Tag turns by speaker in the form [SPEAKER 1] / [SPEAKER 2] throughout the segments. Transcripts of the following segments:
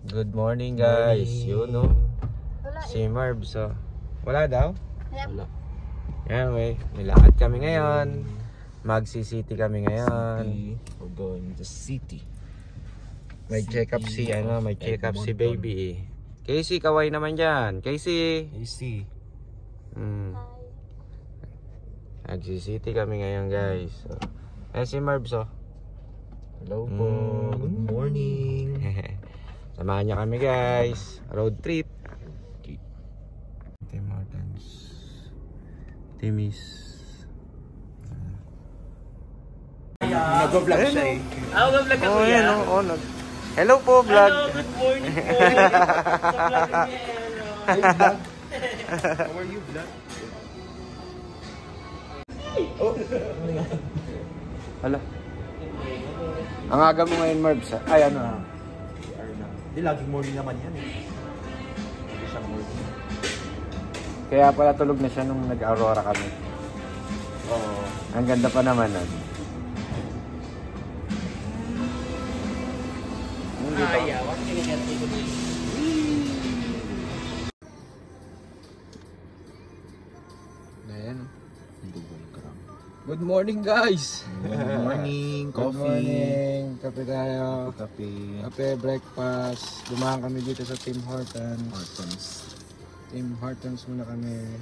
[SPEAKER 1] Good morning guys. Yun no. Si Marbs oh. Wala daw?
[SPEAKER 2] Wala.
[SPEAKER 1] Yan may lakad kami ngayon. Magsi-city kami ngayon.
[SPEAKER 2] We're going to city.
[SPEAKER 1] May check up si may check up si baby. Casey, kaway naman diyan. Casey.
[SPEAKER 2] Casey.
[SPEAKER 1] Magsi-city kami ngayon guys. Si Marbs oh.
[SPEAKER 2] Hello po. Good morning.
[SPEAKER 1] Samahan niya kami guys. Road trip. Tim Hortons. Timis.
[SPEAKER 2] Nag-vlog siya eh.
[SPEAKER 3] Nag-vlog ka kuya?
[SPEAKER 1] Hello po vlog.
[SPEAKER 3] Hello, good morning po. Sa vlog niya.
[SPEAKER 2] Hey vlog. How are you vlog?
[SPEAKER 1] Hala. Ang aga mo ngayon Marbs. Ay ano ha?
[SPEAKER 2] Hindi, laging morning naman yan eh. Hindi siya morning.
[SPEAKER 1] Kaya pala tulog na siya nung nag-aurora kami.
[SPEAKER 2] Oo.
[SPEAKER 1] Ang ganda pa naman nun.
[SPEAKER 3] Ayawan, kinikerti ko din.
[SPEAKER 1] Ayan. Good morning guys!
[SPEAKER 2] Good morning.
[SPEAKER 1] Good
[SPEAKER 2] Coffee.
[SPEAKER 1] morning! Kape tayo.
[SPEAKER 2] Kape.
[SPEAKER 1] Kape, breakfast. Dumaan kami dito sa Tim Hortons.
[SPEAKER 2] Hortons.
[SPEAKER 1] Tim Hortons muna kami.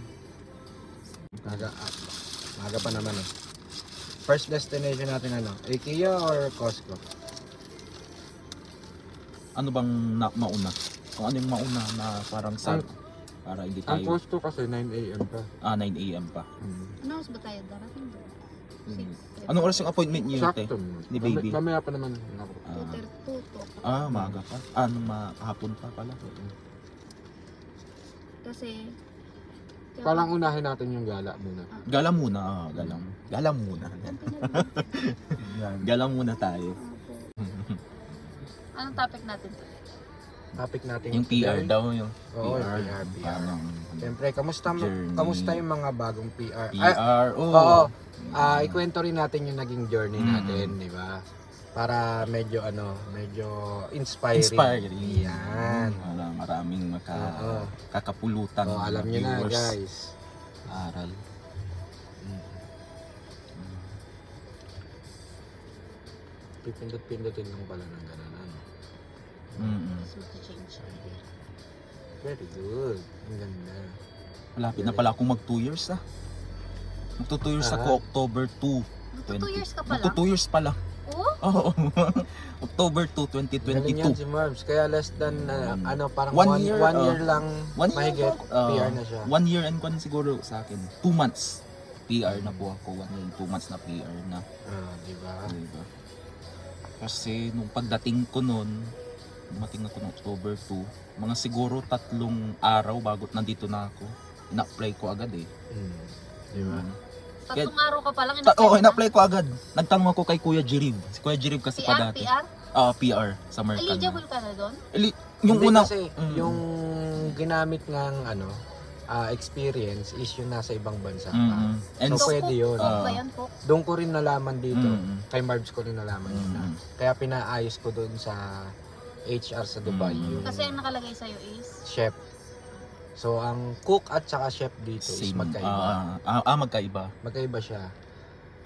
[SPEAKER 1] Maga pa naman eh. First destination natin IKEA or Costco?
[SPEAKER 2] Ano bang mauna? Kung ano yung mauna na parang sa para hindi
[SPEAKER 1] Ang
[SPEAKER 2] tayo.
[SPEAKER 1] Costco kasi 9 AM pa.
[SPEAKER 2] 9 AM pa.
[SPEAKER 4] Ano oras ba tayo darating doon?
[SPEAKER 2] Anong oras yung appointment niyo te? Ni baby?
[SPEAKER 1] Mamaya pa naman.
[SPEAKER 4] 2:32.
[SPEAKER 2] Maaga pa. Hapon pa pala.
[SPEAKER 4] Kasi
[SPEAKER 1] Parang unahin natin yung gala muna.
[SPEAKER 2] Gala muna. Gala muna. Gala muna tayo.
[SPEAKER 4] anong topic natin?
[SPEAKER 1] Topic natin
[SPEAKER 2] Yung PR daw yung
[SPEAKER 1] Oo,
[SPEAKER 2] PR.
[SPEAKER 1] PR.
[SPEAKER 2] Parang
[SPEAKER 1] Siyempre,
[SPEAKER 2] Journey.
[SPEAKER 1] kamusta yung mga bagong PR?
[SPEAKER 2] PR.
[SPEAKER 1] Oo. Ikwento rin natin yung naging journey natin, di ba? Para medyo inspiring. Yan.
[SPEAKER 2] Maraming kakapulutan.
[SPEAKER 1] Alam niyo na guys.
[SPEAKER 2] Aral.
[SPEAKER 1] Pipindot-pindotin lang pala ng ganun.
[SPEAKER 4] Gusto mo change.
[SPEAKER 1] Very good. Ang ganda.
[SPEAKER 2] Malapit na pala akong mag 2 years ah. Magto 2 years ako October 2.
[SPEAKER 4] Magto 2 years ka pa lang?
[SPEAKER 2] Magto 2 years pa lang.
[SPEAKER 4] Oo?
[SPEAKER 2] Oo. October 2,
[SPEAKER 1] Galing yan
[SPEAKER 2] 2022.
[SPEAKER 1] si Marbs. Kaya less than parang
[SPEAKER 2] 1 year,
[SPEAKER 1] one year lang
[SPEAKER 2] 1 year
[SPEAKER 1] mahigit
[SPEAKER 2] po.
[SPEAKER 1] PR na siya.
[SPEAKER 2] 1 year and kung siguro sa akin. 2 months. PR na po ako. 1 year and 2 months na PR na.
[SPEAKER 1] Di ba?
[SPEAKER 2] Diba? Kasi nung pagdating ko nun, dumating ako ng October 2, mga siguro 3 araw bago nandito na ako. Ina-apply ko agad eh.
[SPEAKER 1] Di ba?
[SPEAKER 4] Tatlong araw ka pa lang.
[SPEAKER 2] ina-apply ko agad. Nagtanong ako kay Kuya Jirib. Si Kuya Jirib kasi pa dati.
[SPEAKER 4] PR?
[SPEAKER 2] PR sa Mercan.
[SPEAKER 4] Eligible ka na doon?
[SPEAKER 2] Yung
[SPEAKER 1] Hindi
[SPEAKER 2] una,
[SPEAKER 1] kasi, yung ginamit ng experience is yung nasa ibang bansa pa.
[SPEAKER 2] And
[SPEAKER 1] So pwede yun.
[SPEAKER 4] Cook ba yan, Cook?
[SPEAKER 1] Doon ko rin nalaman dito. Kay Marbs ko rin nalaman yun na. Kaya pinaayos ko doon sa HR sa Dubai. Yung
[SPEAKER 4] Kasi ang nakalagay sa'yo is?
[SPEAKER 1] chef. So ang cook at saka chef dito is
[SPEAKER 2] same,
[SPEAKER 1] magkaiba.
[SPEAKER 2] magkaiba.
[SPEAKER 1] Magkaiba siya.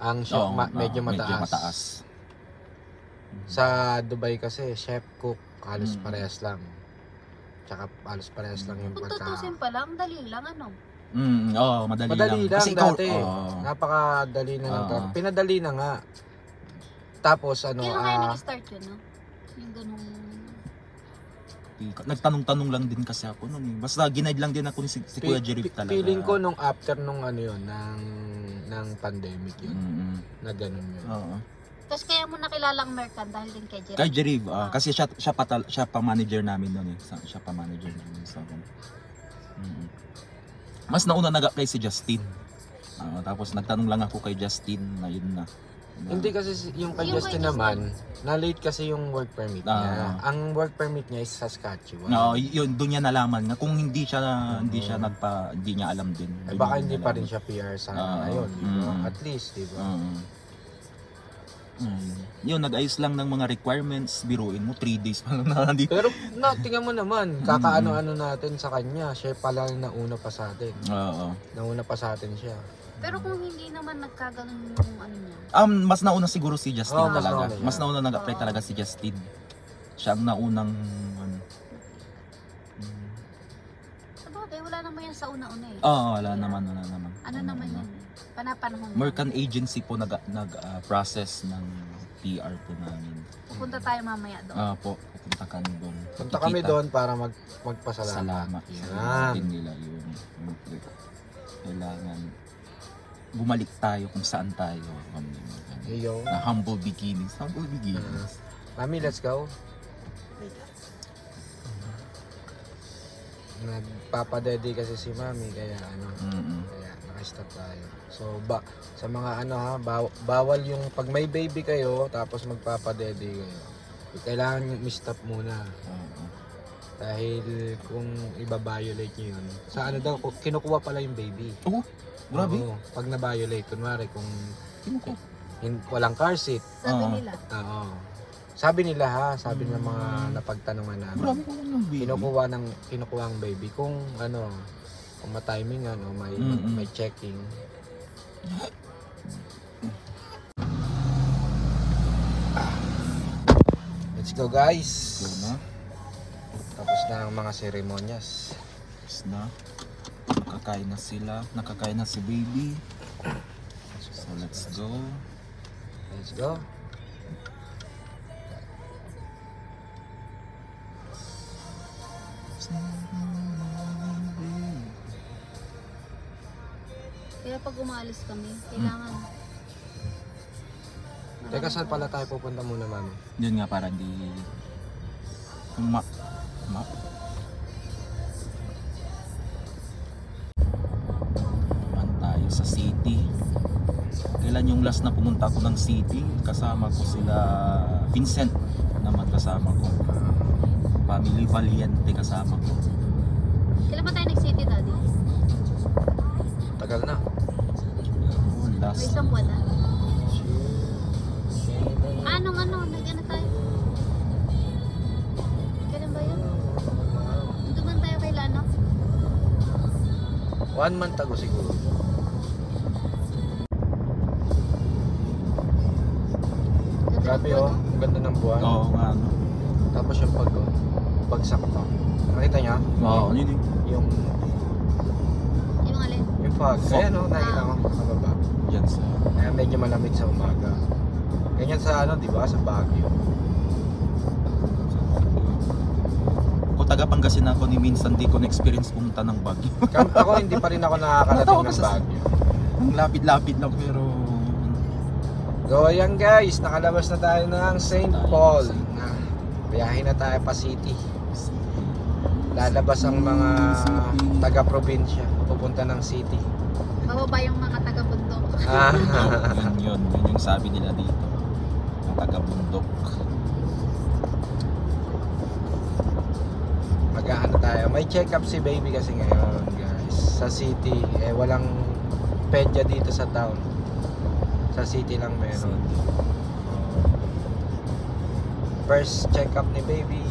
[SPEAKER 1] Ang chef medyo mataas. Sa Dubai kasi chef cook halos parehas lang. Tsaka halos parehas lang yung
[SPEAKER 4] Kung
[SPEAKER 1] pagka.
[SPEAKER 4] tutusin pa lang, dali lang ano?
[SPEAKER 2] Madali
[SPEAKER 1] Madali lang
[SPEAKER 2] Kasi ikaw,
[SPEAKER 1] dati. Napakadali na lang. Pinadali na nga. Tapos
[SPEAKER 4] Kailan kaya nag-start yun, no? Yung ganung...
[SPEAKER 2] nagtanong-tanong lang din kasi ako noon eh. Basta ginaid lang din ako ni si Kuya Jerib talaga.
[SPEAKER 1] Feeling ko nung after nung ng pandemic yun. Na ganun yun.
[SPEAKER 2] Oo.
[SPEAKER 4] Tapos kaya mo nakilala ang Mercan dahil din kay Jerry?
[SPEAKER 2] Kay Jerib, kasi siya pa manager namin noon eh. Siya pa manager namin sa Mas nauna nag-apply si Justin. Tapos nagtanong lang ako kay Justin na yun na.
[SPEAKER 1] Hindi kasi yung kay Justin naman, na-late kasi yung work permit niya. Ang work permit niya is Saskatchewan.
[SPEAKER 2] Yun doon niya nalaman na kung hindi niya alam din.
[SPEAKER 1] Baka hindi pa rin siya PR sa ngayon, di ba? At least, di ba?
[SPEAKER 2] Yun, nag-ayos lang ng mga requirements. Biruin mo, 3 days pa lang nandito.
[SPEAKER 1] Pero tingnan mo naman, kakaano-ano natin sa kanya. Siya pala nauna pa sa atin.
[SPEAKER 2] Oo.
[SPEAKER 1] Nauna pa sa atin siya.
[SPEAKER 4] Pero kung hindi naman nagkaganon yung ano niya.
[SPEAKER 2] Mas nauna siguro si Justin
[SPEAKER 1] Oo, mas
[SPEAKER 2] talaga.
[SPEAKER 1] nauna siya.
[SPEAKER 2] Mas nauna nag-apply talaga si Justin. Siya ang naunang ano.
[SPEAKER 4] Sabagay, wala naman yan sa una-una eh.
[SPEAKER 2] Oo, wala naman.
[SPEAKER 4] Ano naman yan eh. Panapanahon.
[SPEAKER 2] Mercan agency po nag-process ng PR po namin.
[SPEAKER 4] Pupunta tayo mamaya doon.
[SPEAKER 2] Po, pupunta kami doon.
[SPEAKER 1] Punta kami doon para magpasalamat.
[SPEAKER 2] Salamat.
[SPEAKER 1] Yan.
[SPEAKER 2] Din nila yun. Kailangan bumalik tayo kung saan tayo.
[SPEAKER 1] Iyo.
[SPEAKER 2] Na humble beginnings. Humble beginnings.
[SPEAKER 1] Mami, let's go. Nagpapadede kasi si Mami kaya kaya naka-stop tayo. So sa mga bawal yung pag may baby kayo tapos magpapadede kayo. Kailangan yung stop muna. Dahil kung iba-violate nyo yun. Sa daw, kinukuha pala yung baby.
[SPEAKER 2] Oo, grabe.
[SPEAKER 1] Oo, pag na-violate, kunwari kung walang car seat.
[SPEAKER 4] Sabi nila.
[SPEAKER 1] Oo. Sabi nila sabi ng mga napagtanungan namin.
[SPEAKER 2] Grabe ko lang yung baby.
[SPEAKER 1] Kinukuha ang baby kung kung ma-timingan o may checking. Let's go guys.
[SPEAKER 2] Yun na.
[SPEAKER 1] Tapos na ang mga seremonyas.
[SPEAKER 2] Tapos na. Nakakain na si baby. So let's go.
[SPEAKER 1] Let's go.
[SPEAKER 4] Kaya pag umalis kami, kailangan.
[SPEAKER 1] Teka, saan pala tayo pupunta muna, Mami?
[SPEAKER 2] Yun nga, para di map. Naman tayo sa city. Kailan yung last na pumunta ko ng city? Kasama ko sila Vincent naman, kasama ko. Family Valiente kasama ko.
[SPEAKER 4] Kailan ba tayo nag-city, Daddy?
[SPEAKER 1] Tagal na.
[SPEAKER 2] May
[SPEAKER 4] May
[SPEAKER 2] last.
[SPEAKER 4] isang buwan na. Nag-ano tayo? Kailan ba yun? Duman tayo kay Lano?
[SPEAKER 1] 1 month ago siguro. Grabe ang ganda ng buwan.
[SPEAKER 2] Oo nga, ano.
[SPEAKER 1] Tapos yung bagsak pa. Nakita niya?
[SPEAKER 2] Oo, yun yung
[SPEAKER 1] Yung
[SPEAKER 4] Yung alin?
[SPEAKER 1] fog.
[SPEAKER 2] Fog.
[SPEAKER 1] Ayan nakita ko sa baba.
[SPEAKER 2] dyan sa...
[SPEAKER 1] Kaya medyo malamig sa umaga. Ganyan sa di ba? Sa Baguio.
[SPEAKER 2] Kung taga Pangasinan ako ni minsan di ko na-experience pumunta ng Baguio.
[SPEAKER 1] Ako hindi pa rin ako nakakarating ng Baguio.
[SPEAKER 2] Ang lapit-lapit lang pero...
[SPEAKER 1] So ayan guys, nakalabas na tayo ng St. Paul. Biyahe na tayo pa city. Lalabas ang mga taga-probinsya pupunta ng city.
[SPEAKER 4] Bababa yung mga taga-bundok.
[SPEAKER 2] yun yung sabi nila dito. Ang taga-bundok.
[SPEAKER 1] Mag-aano tayo. May check-up si baby kasi ngayon guys. Sa city, walang pedya dito sa town. Sa city lang meron. First check-up ni baby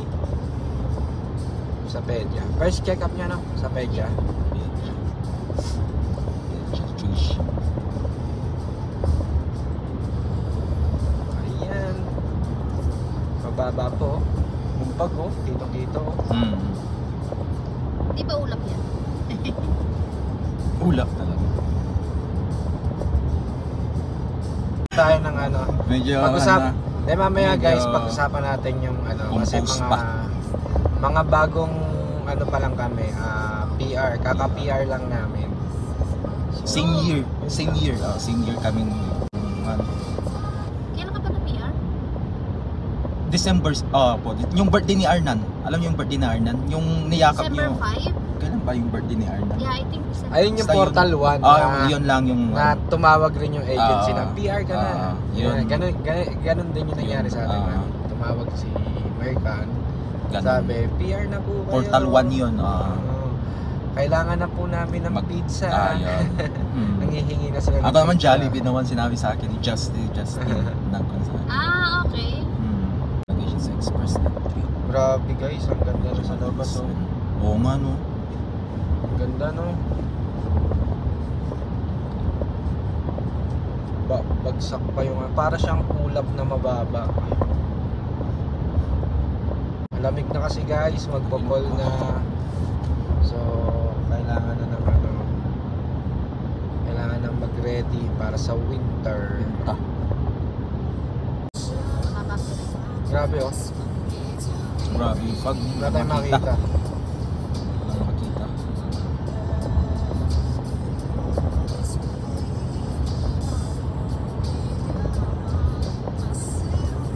[SPEAKER 1] sa pedya. First check-up niya no? Sa pedya. Ayan. Mababa po. Bumpag oh. Dito.
[SPEAKER 4] Di ba ulap yan?
[SPEAKER 2] Ulap talaga.
[SPEAKER 1] Tayo ng ano.
[SPEAKER 2] Medyo
[SPEAKER 1] Mamaya
[SPEAKER 2] medyo
[SPEAKER 1] guys, pag-usapan natin yung kasi
[SPEAKER 2] compose
[SPEAKER 1] mga bagong pa lang kami, PR, kaka-PR lang namin.
[SPEAKER 2] Same year kami
[SPEAKER 4] Kailan ka pa na PR?
[SPEAKER 2] December po. Yung birthday ni Arnan. Alam niyo yung birthday ni Arnan? Yung niyakap
[SPEAKER 4] December
[SPEAKER 2] niyo.
[SPEAKER 4] 5?
[SPEAKER 2] Kailan ba yung birthday ni Arnan?
[SPEAKER 4] Yeah, I think December.
[SPEAKER 1] Ayun yung
[SPEAKER 2] Basta
[SPEAKER 1] Portal 1
[SPEAKER 2] yun lang yung
[SPEAKER 1] na tumawag rin yung agency na PR ka na.
[SPEAKER 2] yun.
[SPEAKER 1] Ganun din yung nangyari sa atin. Tumawag si Mercan.
[SPEAKER 2] Ganun.
[SPEAKER 1] Sabi, PR na po kayo.
[SPEAKER 2] Portal 1 yun.
[SPEAKER 1] Oo. kailangan na po namin ng pizza.
[SPEAKER 2] Ayan.
[SPEAKER 1] Nangihingi na sila ng
[SPEAKER 2] Ako naman
[SPEAKER 1] pizza.
[SPEAKER 2] Jollibee naman sinabi sa akin ni Justin nagkonsa.
[SPEAKER 4] Okay.
[SPEAKER 2] Lagay siya sa express entry.
[SPEAKER 1] Grabe guys, ang ganda na sa labas. Oh.
[SPEAKER 2] Oo nga no.
[SPEAKER 1] Ang ganda no. Bagsak pa yung para siyang ulap na mababa. Malamig na kasi guys, magpo-fall na. So, kailangan na ng kailangan na mag-ready para sa winter. Grabe oh.
[SPEAKER 2] Grabe yung fog.
[SPEAKER 1] Wala tayong makita.
[SPEAKER 2] Wala makita.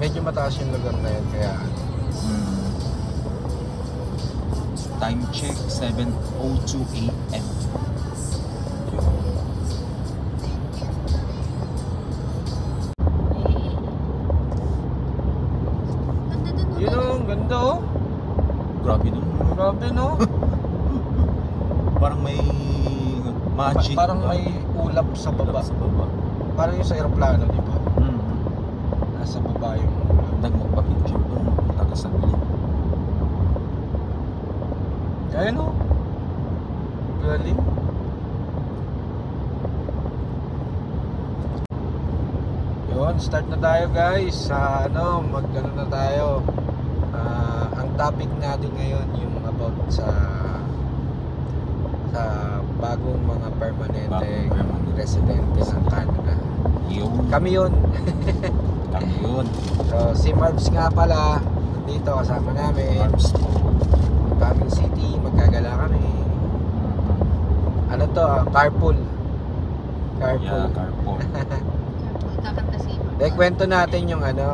[SPEAKER 1] Medyo mataas yung lugar na yun kaya
[SPEAKER 2] Time check 7:02 AM.
[SPEAKER 1] yun oh, ang ganda oh.
[SPEAKER 2] Grabe dun.
[SPEAKER 1] Grabe no.
[SPEAKER 2] Parang may magic.
[SPEAKER 1] Parang may ulap sa baba.
[SPEAKER 2] Sa baba.
[SPEAKER 1] Parang yung sa aeroplano, di ba? Nasa baba yung ulap.
[SPEAKER 2] Magpa-picture doon. Taga-saglit.
[SPEAKER 1] Ayun o. Galing. Yun, start na tayo guys. Sa mag-ano na tayo. Ang topic natin ngayon yung about sa bagong mga permanente residente ng Canada.
[SPEAKER 2] Yun.
[SPEAKER 1] Kami yun.
[SPEAKER 2] Kami yun.
[SPEAKER 1] So, si Marbs nga pala, dito kasama namin. Kaming City, magkagala kami. Ano to, carpool.
[SPEAKER 2] Yeah, carpool.
[SPEAKER 4] Kakanta si Iba.
[SPEAKER 1] Dahil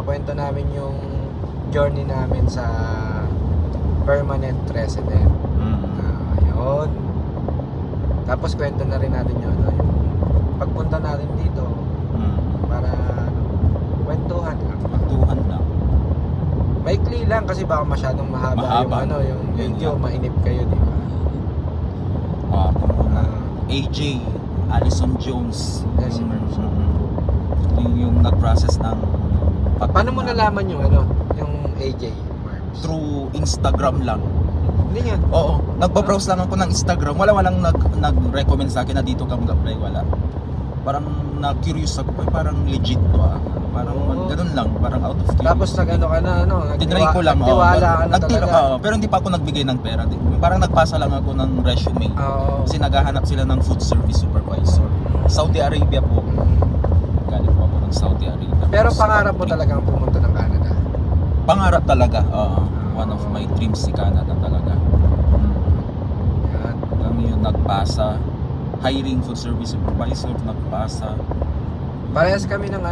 [SPEAKER 1] kwento namin yung journey namin sa permanent resident. Yun. Tapos kwento na rin natin yung pagpunta natin dito para kwentuhan lang.
[SPEAKER 2] Kwentuhan lang.
[SPEAKER 1] Maikli lang kasi baka masyadong mahaba. Yung video, mainip kayo, di ba?
[SPEAKER 2] AJ, Allison Jones.
[SPEAKER 1] Yes, si Marbs.
[SPEAKER 2] Yung nag-process ng
[SPEAKER 1] Paano mo nalaman yung AJ, Marbs?
[SPEAKER 2] through Instagram lang.
[SPEAKER 1] Hindi nga.
[SPEAKER 2] Oo, nagpa-browse lang ako ng Instagram. Walang nag-recommend sa akin na dito ka mag-apply, wala. Parang na-curious ako, parang legit to ah. Parang ganun lang, parang out of curiosity.
[SPEAKER 1] Tapos nag-ano ka na,
[SPEAKER 2] tinry ko lang,
[SPEAKER 1] nagtiwala ka na talaga.
[SPEAKER 2] Pero hindi pa ako nagbigay ng pera. Parang nagpasa lang ako ng resume.
[SPEAKER 1] Oo.
[SPEAKER 2] Kasi naghahanap sila ng food service supervisor. Saudi Arabia po. Galing po ako ng Saudi Arabia.
[SPEAKER 1] Pero pangarap mo talagang pumunta ng Canada?
[SPEAKER 2] Pangarap talaga. One of my dreams si Canada talaga.
[SPEAKER 1] Yan.
[SPEAKER 2] Hanggang yun, nagpasa. Hiring food service supervisor, nagpasa.
[SPEAKER 1] Parehas kami ng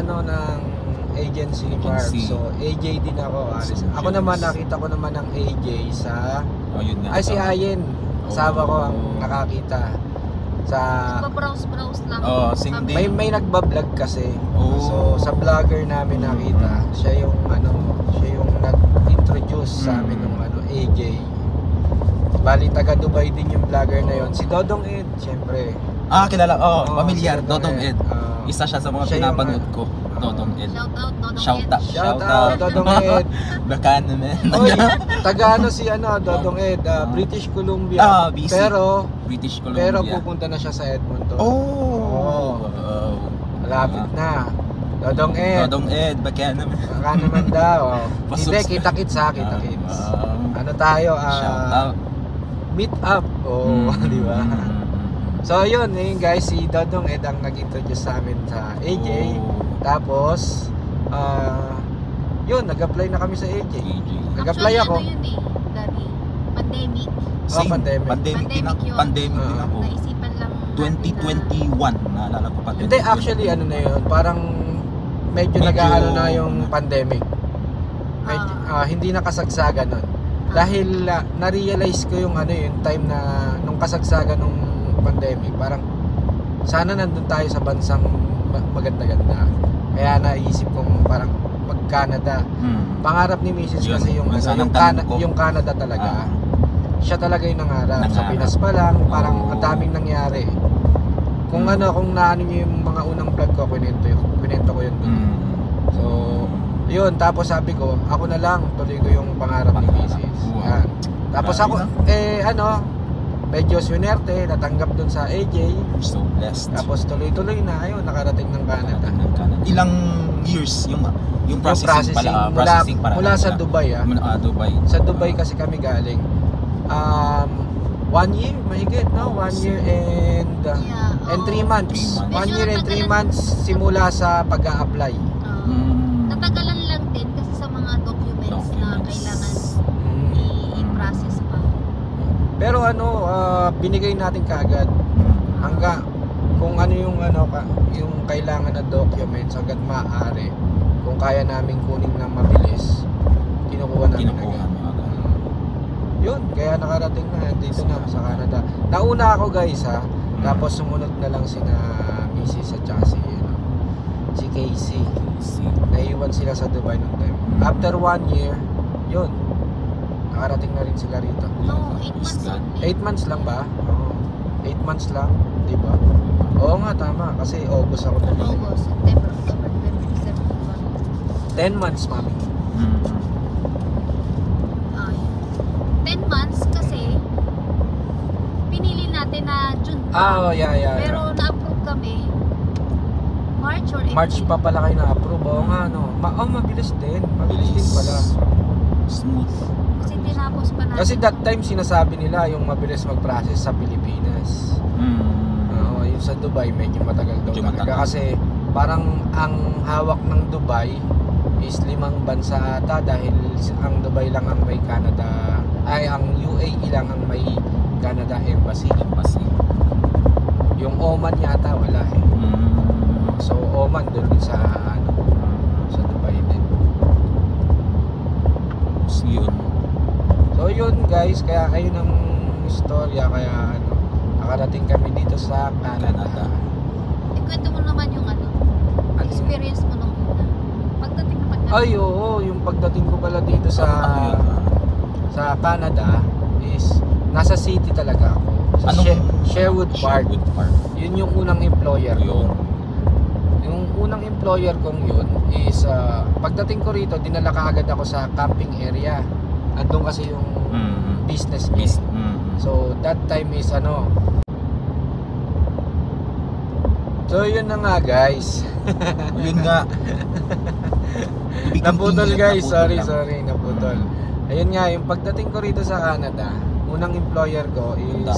[SPEAKER 1] agency ni Mark.
[SPEAKER 2] Agency.
[SPEAKER 1] So AJ din ako. Ako naman nakita ko naman ng AJ sa
[SPEAKER 2] Yun nga.
[SPEAKER 1] si Ayen. Kasama ko ang nakakita sa
[SPEAKER 4] Browse lang.
[SPEAKER 2] Sing
[SPEAKER 1] may nagba-vlog kasi.
[SPEAKER 2] Oh.
[SPEAKER 1] So sa vlogger namin nakita, siya yung nag-introduce sa amin ng AJ. Bali taga Dubai din yung vlogger na yon. Si Dodong Ed, syempre.
[SPEAKER 2] Kilala. Pamilyar.
[SPEAKER 1] si
[SPEAKER 2] Dodong Ed. Isa siya sa mga
[SPEAKER 1] Siya yung,
[SPEAKER 2] pinapanood ko. Dodong Ed.
[SPEAKER 4] Shout out,
[SPEAKER 2] Shout
[SPEAKER 4] Dodong Ed.
[SPEAKER 2] out.
[SPEAKER 1] Dodong Ed.
[SPEAKER 2] Baka naman.
[SPEAKER 1] Oy, taga Dodong Ed, British Columbia.
[SPEAKER 2] BC. British Columbia.
[SPEAKER 1] Pero pupunta na siya sa Edmonton.
[SPEAKER 2] Oh.
[SPEAKER 1] Malapit na. Dodong Ed.
[SPEAKER 2] Dodong Ed, baka naman.
[SPEAKER 1] Baka naman daw. Hindi,
[SPEAKER 2] Pasubs-
[SPEAKER 1] kita-kits ha, kita-kits. Ano tayo?
[SPEAKER 2] Shout out.
[SPEAKER 1] Meet up. Di ba? So yun guys, si Dodong Ed ang nag-introduce sa amin sa AJ. Tapos yun, nag-apply na kami sa AJ. Nag-apply
[SPEAKER 4] Actually,
[SPEAKER 1] ako.
[SPEAKER 4] Ano yun Daddy? Pandemic.
[SPEAKER 1] Pandemic.
[SPEAKER 2] Pandemic din ako.
[SPEAKER 4] yun.
[SPEAKER 2] Pandemic din ako.
[SPEAKER 4] Naisipan lang
[SPEAKER 2] 2021, naalala ko pa.
[SPEAKER 1] Hindi, actually ano na yun, parang medyo nag-aano na yung pandemic. Medyo, hindi nakasagsagan nun. Dahil na-realize ko yung time na nung kasagsagan nung pandemic, parang sana nandun tayo sa bansang maganda-ganda. Kaya naisip kong parang mag-Canada. Pangarap ni Mrs.
[SPEAKER 2] Yun,
[SPEAKER 1] kasi yung
[SPEAKER 2] bansa ng
[SPEAKER 1] yung
[SPEAKER 2] tanong ko.
[SPEAKER 1] Canada talaga. siya talaga yung nangarap. Sa
[SPEAKER 2] Nangarap.
[SPEAKER 1] Pinas pa lang, parang
[SPEAKER 2] Oo.
[SPEAKER 1] ang daming nangyari. Kung kung naano niyo yung mga unang vlog ko, kwento ko yun dun. So, yun, tapos sabi ko, ako na lang, tuloy ko yung pangarap ni Mrs.
[SPEAKER 2] Wow.
[SPEAKER 1] Yan. Tapos ako,
[SPEAKER 2] Grabe
[SPEAKER 1] medyo swinerte, natanggap dun sa AJ.
[SPEAKER 2] So blessed.
[SPEAKER 1] Tapos tuloy-tuloy na, ayun, nakarating ng Canada.
[SPEAKER 2] Ilang years yung processing pala,
[SPEAKER 1] mula,
[SPEAKER 2] processing para
[SPEAKER 1] mula sa Dubai
[SPEAKER 2] Dubai.
[SPEAKER 1] Sa Dubai kasi kami galing. 1 year, mahigit, no? 1 year and 3 months. 1 year and 3 months simula sa pag-a-apply.
[SPEAKER 4] Natagalan lang din kasi sa mga documents na kailangan i-process pa.
[SPEAKER 1] Pero binigay natin kaagad hanggang kung ano yung yung kailangan na documents hanggat maaari. Kung kaya namin kunin ng mabilis, kinukuha namin agad. Yun, kaya nakarating na dito na sa Canada. Nauna ako guys tapos sumunod na lang sina Mrs. at saka si Casey. Naiwan sila sa Dubai nung time. After 1 year, yun, nakarating na rin sila rito.
[SPEAKER 4] No, 8 months lang.
[SPEAKER 1] 8 months lang ba? Oo. 8 months lang, di ba? Oo nga, tama. Kasi August ako na.
[SPEAKER 4] August, September, October, November, December,
[SPEAKER 1] 10 months, mami.
[SPEAKER 4] 10 months kasi pinili natin na June pa.
[SPEAKER 1] Yeah.
[SPEAKER 4] Pero na-approve kami March or April.
[SPEAKER 1] March pa pala kayo na-approve. Oo nga, no. Mabilis din. Mabilis din pala.
[SPEAKER 2] Smooth.
[SPEAKER 4] Kasi tinapos pa natin.
[SPEAKER 1] Kasi that time sinasabi nila yung mabilis mag-process sa Pilipinas. Oo, yung sa Dubai medyo matagal daw
[SPEAKER 2] Medyo
[SPEAKER 1] talaga.
[SPEAKER 2] matagal.
[SPEAKER 1] Kasi parang ang hawak ng Dubai is 5 bansa ata dahil ang Dubai lang ang may Canada, ang UAE lang ang may Canada Embassy. Yung Oman yata wala eh. So Oman doon din sa sa Dubai din. So yun guys, kaya ayun ang istorya, kaya nakarating kami dito sa Canada.
[SPEAKER 4] Ikwento mo naman yung experience mo nung una. Pagdating.
[SPEAKER 1] Ay oo, yung pagdating ko pala dito sa Canada is nasa city talaga ako. Sa Sherwood Park. Yun yung unang employer ko. Yung unang employer kong yun is pagdating ko rito, dinala kaagad ako sa camping area. Andun kasi yung business niya. So that time is so yun na nga guys.
[SPEAKER 2] Yun nga.
[SPEAKER 1] Naputol guys, sorry, naputol. Ayun nga, yung pagdating ko rito sa Canada, unang employer ko is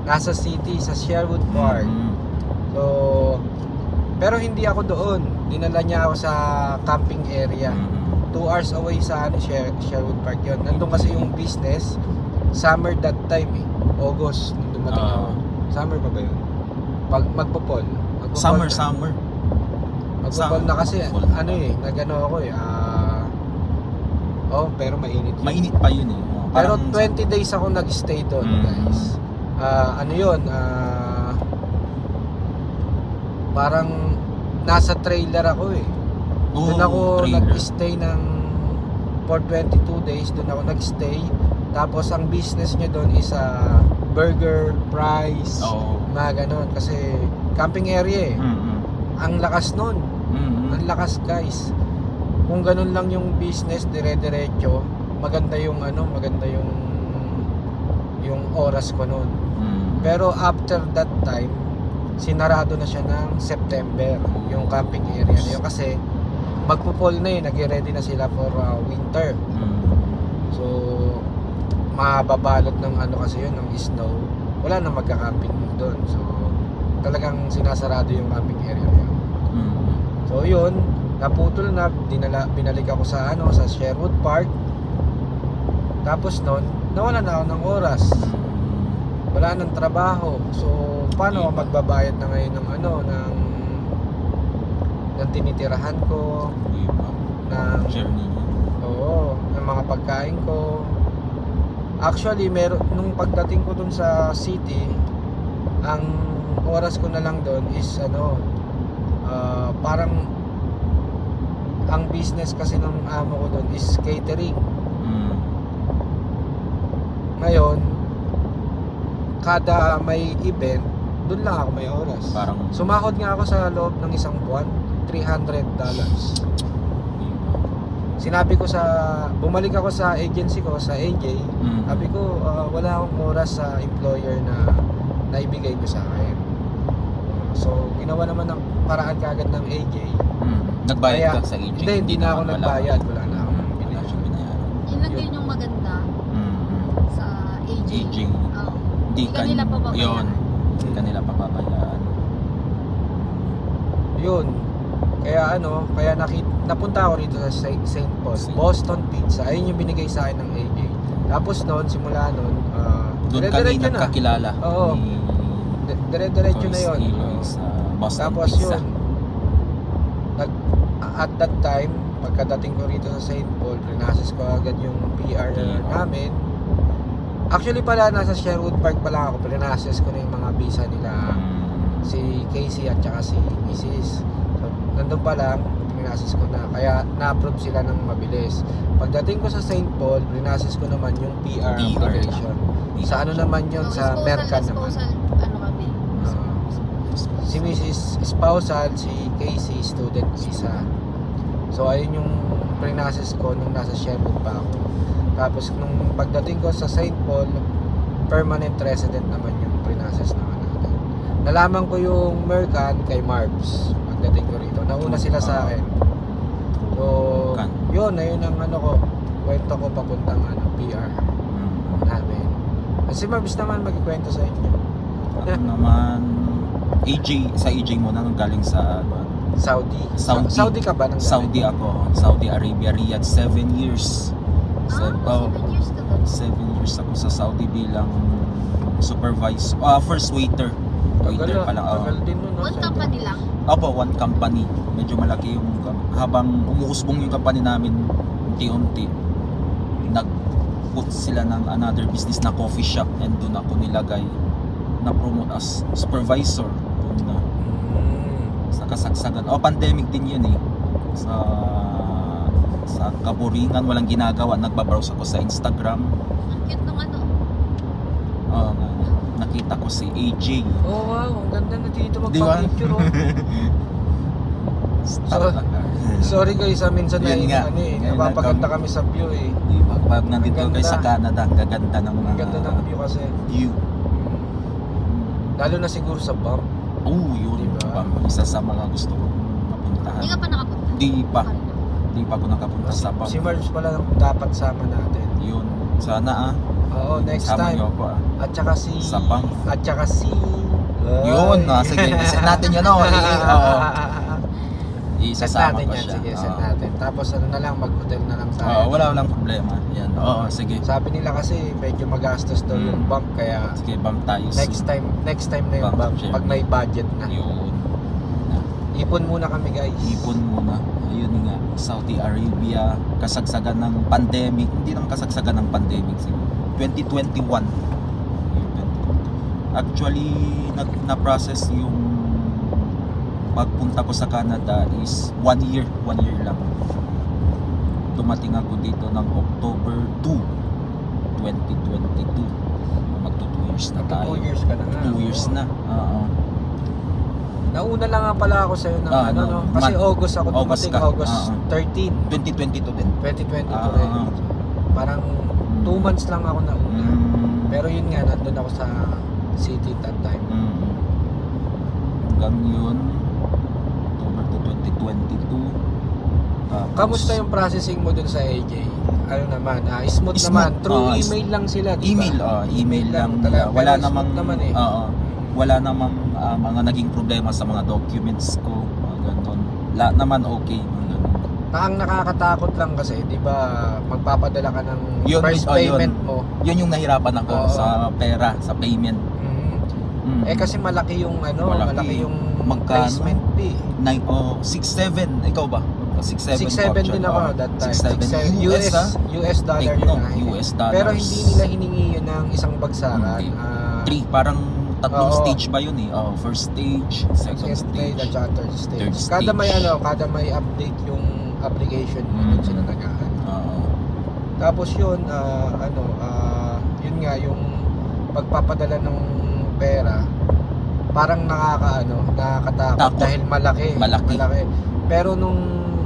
[SPEAKER 1] nasa city, sa Sherwood Park. So, pero hindi ako doon. Dinala niya ako sa camping area. 2 hours away sa Sherwood Park yun. Nandun kasi yung business. Summer that time eh. August, nung dumating ako. Summer pa ba yun? Magpapol.
[SPEAKER 2] Summer.
[SPEAKER 1] Magpapol na kasi, nagano ako eh. Pero mainit.
[SPEAKER 2] Mainit pa yun eh.
[SPEAKER 1] Pero 20 days ako nag-stay doon guys. Parang nasa trailer ako eh. Doon ako nag-stay for 22 days. Doon ako nag-stay. Tapos ang business niya doon is burger, fries, mga ganon. Kasi camping area eh. Ang lakas nun. Ang lakas guys. Kung ganun lang yung business, dire-diretso, maganda yung yung oras ko noon. Pero after that time, sinarado na siya ng September, yung camping area na yun, kasi magpo-fall na eh, nag-ready na sila for winter. So mababalot ng kasi yun, ng snow. Wala na magka-camping doon. So talagang sinasarado yung camping area na yun. So yun, naputol na, binalik ako sa sa Sherwood Park. Tapos noon, nawalan na ako ng oras. Wala nang trabaho. So paano ako magbabayad na ngayon ng tinitirahan ko, ng ng mga pagkain ko. Actually, nung pagdating ko dun sa city, ang oras ko na lang doon is parang ang business kasi ng amo ko doon is catering. Ngayon, kada may event, doon lang ako may oras.
[SPEAKER 2] Parang
[SPEAKER 1] Sumahod nga ako sa loob ng isang buwan, $300. Sinabi ko bumalik ako sa agency ko, sa AJ, sabi ko, wala akong oras sa employer na naibigay ko sa akin. So, ginawa naman ng paraan kagad ng AJ.
[SPEAKER 2] Nagbayad ka sa AJ?
[SPEAKER 1] Hindi na ako
[SPEAKER 2] naman,
[SPEAKER 1] nagbayad, wala na akong
[SPEAKER 2] Wala
[SPEAKER 1] binayad.
[SPEAKER 2] siyang binayaran.
[SPEAKER 4] Yun lang din yung maganda sa AJ.
[SPEAKER 2] AJ.
[SPEAKER 4] Oo.
[SPEAKER 2] Hindi
[SPEAKER 4] Hindi ka nila pababayaan.
[SPEAKER 2] Yun. Hindi ka nila papabayaan.
[SPEAKER 1] Yun. Kaya napunta ako rito sa St. Paul,
[SPEAKER 2] St.
[SPEAKER 1] Boston Pizza. Ayun yung binigay sa akin ng AJ. Tapos noon, simula noon,
[SPEAKER 2] Doon kami
[SPEAKER 1] dire-diretso na.
[SPEAKER 2] nagkakilala.
[SPEAKER 1] Oo.
[SPEAKER 2] Ni
[SPEAKER 1] Dire-diretso na yun.
[SPEAKER 2] Iloy sa Boston
[SPEAKER 1] Tapos
[SPEAKER 2] Pizza.
[SPEAKER 1] yun, at that time, pagkadating ko rito sa St. Paul, pinasis ko agad yung PR namin. Actually pala, nasa Sherwood Park pala ako, pinasis ko na yung mga visa nila, si Casey at saka si Mrs. So, nandun pa lang, pinasis ko na, kaya na-approve sila ng mabilis. Pagdating ko sa St. Paul, pinasis ko naman yung PR application. Sa ano naman yun, sa Mercan naman.
[SPEAKER 4] Ano kami?
[SPEAKER 1] Si Mrs. Spousal, si Casey, student visa. So ayun yung prinasis ko nung nasa Sherwood pa ako. Tapos nung pagdating ko sa St. Paul, permanent resident naman yung prinasis naman natin. Nalaman ko yung Mercan kay Marbs pagdating ko rito. Nauna sila sa akin. So yun ang kwento ko papuntang PR namin. Si Marbs naman magkikwento sa inyo.
[SPEAKER 2] Ako naman, sa AJ mo na nung galing sa
[SPEAKER 1] Saudi.
[SPEAKER 2] Saudi.
[SPEAKER 1] Saudi ka ba?
[SPEAKER 2] Saudi ako. Saudi Arabia, Riyadh. 7 years.
[SPEAKER 4] 7 years ka ba?
[SPEAKER 2] 7 years ako sa Saudi bilang supervisor. First waiter. Waiter pa lang.
[SPEAKER 1] Tagal din nun, no?
[SPEAKER 4] One company lang.
[SPEAKER 2] Opo, one company. Medyo malaki yung habang umuusbong yung company namin unti-unti, nag-put sila ng another business na coffee shop and doon ako nilagay na promote as supervisor. Doon na sa kasagsagan. Pandemic din yun eh. Sa kaburingan, walang ginagawa, nagbabrowse ako sa Instagram.
[SPEAKER 4] Ang cute nung ano.
[SPEAKER 2] Nakita ko si AJ.
[SPEAKER 1] Oh wow, ang ganda na dito
[SPEAKER 2] Di ba?
[SPEAKER 1] magpa-picture. Sorry guys, minsan na
[SPEAKER 2] Yun nga.
[SPEAKER 1] napapaganda kami sa view eh.
[SPEAKER 2] Diba? Pag nandito
[SPEAKER 1] Ang
[SPEAKER 2] kayo sa
[SPEAKER 1] ganda.
[SPEAKER 2] Canada, ang gaganda ng mga
[SPEAKER 1] Ang ganda ng view kasi.
[SPEAKER 2] view.
[SPEAKER 1] Lalo na siguro sa bump.
[SPEAKER 2] Yun.
[SPEAKER 1] Diba?
[SPEAKER 2] Isa sa mga gusto kong mapuntahan.
[SPEAKER 4] Hindi ka pa nakapunta?
[SPEAKER 2] Di pa.
[SPEAKER 4] Okay na.
[SPEAKER 2] Di pa ako nakapunta sa Bam.
[SPEAKER 1] Si Marbs pala dapat sama natin.
[SPEAKER 2] Yun. Sana
[SPEAKER 1] Oo, next
[SPEAKER 2] sama
[SPEAKER 1] time.
[SPEAKER 2] niyo ako
[SPEAKER 1] At saka si...
[SPEAKER 2] Sa Bam.
[SPEAKER 1] At saka si...
[SPEAKER 2] Yun. Sige. Set natin yun. Oo.
[SPEAKER 1] Set
[SPEAKER 2] Isasama
[SPEAKER 1] natin
[SPEAKER 2] ko
[SPEAKER 1] yan.
[SPEAKER 2] siya.
[SPEAKER 1] Sige, set
[SPEAKER 2] Oo.
[SPEAKER 1] natin. Tapos ano na lang, mag-hotel na lang tayo.
[SPEAKER 2] Wala lang problema. Yan. Oo, sige.
[SPEAKER 1] Sabi nila kasi medyo magastos daw yung bump, kaya
[SPEAKER 2] Sige, Bam tayo.
[SPEAKER 1] next time na yung
[SPEAKER 2] Bump,
[SPEAKER 1] bump,
[SPEAKER 2] sure.
[SPEAKER 1] pag may budget na.
[SPEAKER 2] Yun.
[SPEAKER 1] Ipon muna kami guys.
[SPEAKER 2] Ipon muna. Ayun nga, Saudi Arabia, kasagsagan ng pandemic. Hindi naman kasagsagan ng pandemic siguro. 2021. Actually, na-process yung pagpunta ko sa Canada is 1 year. 1 year lang. Dumating ako dito ng October 2, 2022. Magto 2 years na
[SPEAKER 1] Magto
[SPEAKER 2] tayo.
[SPEAKER 1] 2 years ka na nga.
[SPEAKER 2] 2 years na. Oo.
[SPEAKER 1] Nauna lang nga pala ako sa'yo ng kasi August ako dumating, August 13,
[SPEAKER 2] 2022 din.
[SPEAKER 1] 2022 rin. Parang 2 months lang ako nauna. Pero yun nga, nandun ako sa city that time.
[SPEAKER 2] Hanggang yun, October to 2022. Tapos,
[SPEAKER 1] Kamusta yung processing mo dun sa AJ? Ano naman, smooth naman. Through email lang sila, di ba?
[SPEAKER 2] Email lang.
[SPEAKER 1] Talaga.
[SPEAKER 2] Wala
[SPEAKER 1] Pero
[SPEAKER 2] namang,
[SPEAKER 1] smooth naman eh.
[SPEAKER 2] wala namang mga naging problema sa mga documents ko. Ganun. Lahat naman okay. Ganun.
[SPEAKER 1] Ang nakakatakot lang kasi, di ba, magpapadala ka ng
[SPEAKER 2] Yun,
[SPEAKER 1] first payment mo.
[SPEAKER 2] Yun yung nahirapan ako
[SPEAKER 1] Oo.
[SPEAKER 2] sa pera, sa payment.
[SPEAKER 1] Kasi malaki yung malaki yung
[SPEAKER 2] Magkano?
[SPEAKER 1] placement fee.
[SPEAKER 2] 6-7. Ikaw ba? 6-7
[SPEAKER 1] 6-7 din ako that time.
[SPEAKER 2] 6-7
[SPEAKER 1] US dollar
[SPEAKER 2] Take
[SPEAKER 1] yun.
[SPEAKER 2] note, US dollars.
[SPEAKER 1] Pero hindi nila hiningi yun ng isang bagsakan.
[SPEAKER 2] Hindi. 3, parang tatlong stage ba yun eh? First stage, second stage.
[SPEAKER 1] At saka third stage.
[SPEAKER 2] Third
[SPEAKER 1] Kada may update yung application mo, dun sila nag-aano.
[SPEAKER 2] Oo.
[SPEAKER 1] Tapos yun, yun nga, pagpapadala ng pera, parang nakakatakot
[SPEAKER 2] Takot.
[SPEAKER 1] dahil malaki.
[SPEAKER 2] Malaki.
[SPEAKER 1] Pero nung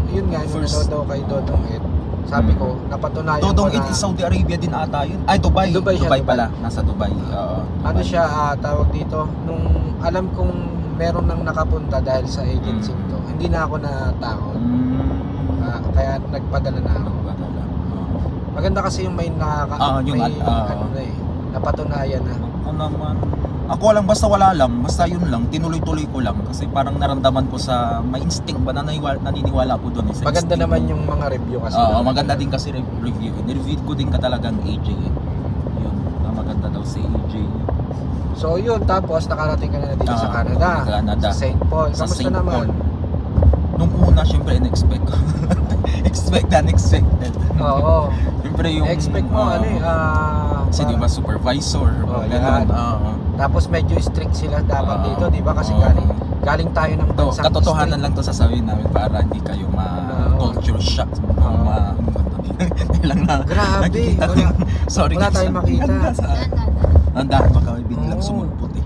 [SPEAKER 1] yun nga, nung
[SPEAKER 2] First-
[SPEAKER 1] nanood ako kay Dodong Ed, sabi ko, napatunayan
[SPEAKER 2] Dodong
[SPEAKER 1] ko
[SPEAKER 2] Ed
[SPEAKER 1] na
[SPEAKER 2] is Saudi Arabia din ata yun. Ay, Dubai.
[SPEAKER 1] Dubai siya, Dubai.
[SPEAKER 2] Pala. Nasa Dubai. Oo.
[SPEAKER 1] ano
[SPEAKER 2] Dubai.
[SPEAKER 1] siya, tawag dito, nung alam kong meron nang nakapunta dahil sa agency
[SPEAKER 2] Mm.
[SPEAKER 1] to, hindi na ako natakot. Kaya nagpadala na ako.
[SPEAKER 2] Nagpadala. Oo.
[SPEAKER 1] Maganda kasi yung may
[SPEAKER 2] Yung
[SPEAKER 1] may
[SPEAKER 2] ano
[SPEAKER 1] na napatunayan na.
[SPEAKER 2] Ako naman, ako lang, basta wala lang, basta yun lang, tinuloy-tuloy ko lang kasi parang naramdaman ko sa may instinct ba, naniniwala ko doon. Sa
[SPEAKER 1] Maganda
[SPEAKER 2] instinct
[SPEAKER 1] naman
[SPEAKER 2] mo.
[SPEAKER 1] yung mga review kasi.
[SPEAKER 2] Oo, maganda din kasi review. Nireview ko din ka talagang AJ eh. Yun, maganda daw si AJ.
[SPEAKER 1] So yun, tapos nakarating ka na dito sa Canada.
[SPEAKER 2] Canada.
[SPEAKER 1] Sa St. Paul.
[SPEAKER 2] Sa
[SPEAKER 1] Kamusta
[SPEAKER 2] St.
[SPEAKER 1] naman?
[SPEAKER 2] Paul. Nung una, syempre, in-expect ko. Expect unexpected.
[SPEAKER 1] Oo.
[SPEAKER 2] Syempre yung...
[SPEAKER 1] Expect mo,
[SPEAKER 2] kasi di ba supervisor,
[SPEAKER 1] lahat.
[SPEAKER 2] ganun. Oo.
[SPEAKER 1] Tapos medyo strict sila dapat dito, di ba? Kasi
[SPEAKER 2] Oo.
[SPEAKER 1] galing tayo ng
[SPEAKER 2] To,
[SPEAKER 1] bansang
[SPEAKER 2] katotohanan
[SPEAKER 1] strict.
[SPEAKER 2] lang to sasabihin namin para hindi kayo ma-culture shock. Hindi lang na
[SPEAKER 1] Grabe,
[SPEAKER 2] nakikita ko
[SPEAKER 1] wala-
[SPEAKER 2] yung- sorry
[SPEAKER 1] wala
[SPEAKER 2] guys,
[SPEAKER 1] tayong
[SPEAKER 2] ang
[SPEAKER 1] makita.
[SPEAKER 2] ganda sa Nandahan baka may biglang
[SPEAKER 1] Oo.
[SPEAKER 2] sumulpot eh.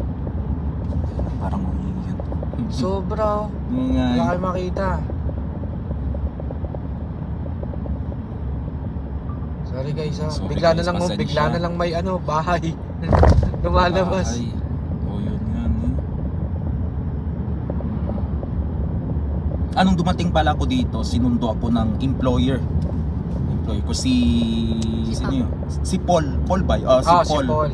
[SPEAKER 2] Parang umiiyan.
[SPEAKER 1] Sobra.
[SPEAKER 2] Mga
[SPEAKER 1] Wala kayo makita. Sorry guys,
[SPEAKER 2] Sorry
[SPEAKER 1] bigla na
[SPEAKER 2] guys,
[SPEAKER 1] lang
[SPEAKER 2] pasensya.
[SPEAKER 1] bigla na lang may bahay lumalabas.
[SPEAKER 2] Ay, yun yan eh. Anong dumating pala ako dito, sinundo ako ng employer ko si sino yun? Si Paul ba? Si Paul.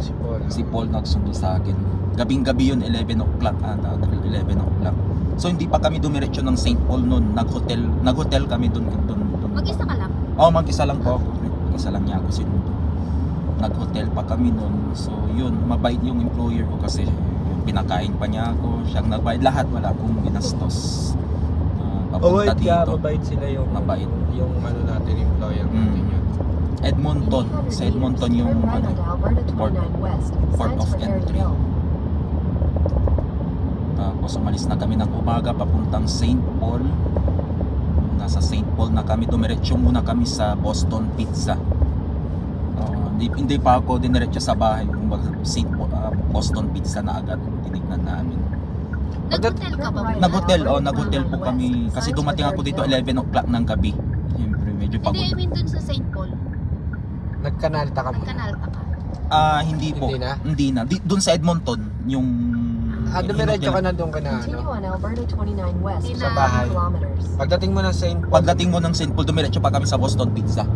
[SPEAKER 2] Si Paul nagsundo sa akin. Gabing-gabi yun, 11 o'clock ata, 11 o'clock. So hindi pa kami dumiretso ng St. Paul noon, nag-hotel kami doon.
[SPEAKER 4] Mag-isa ka lang?
[SPEAKER 2] Mag-isa lang po ako. Mag-isa lang niya ako sinundo. Nag-hotel pa kami noon. So yun, mabait yung employer ko kasi pinakain pa niya ako, siyang nagbayad lahat, wala akong ginastos. Papunta dito.
[SPEAKER 1] Mabait sila yung
[SPEAKER 2] Mabait.
[SPEAKER 1] yung natin, employer natin yun.
[SPEAKER 2] Edmonton, sa Edmonton yung port of entry. Tapos umalis na kami ng umaga papuntang St. Paul. Nasa St. Paul na kami, dumiretso muna kami sa Boston Pizza. Hindi pa ako diniretso sa bahay, kumbaga Boston Pizza na agad tinignan namin.
[SPEAKER 4] Nag-hotel ka ba?
[SPEAKER 2] Nag-hotel po kami kasi dumating ako dito 11 o'clock ng gabi. Siyempre medyo pagod.
[SPEAKER 4] Hindi, I mean dun sa St. Paul.
[SPEAKER 1] Nagkanalta ka muna.
[SPEAKER 4] Nagkanalta ka.
[SPEAKER 2] Hindi po.
[SPEAKER 1] Hindi na?
[SPEAKER 2] Hindi na. Doon sa Edmonton, yung
[SPEAKER 1] Dumiretso ka na doon ka na
[SPEAKER 5] Continue on Alberta 29 West,
[SPEAKER 4] Sa
[SPEAKER 1] bahay.
[SPEAKER 5] kilometers.
[SPEAKER 1] Pagdating mo ng St. Paul,
[SPEAKER 2] Pagdating mo ng St. Paul, dumiretso pa kami sa Boston Pizza.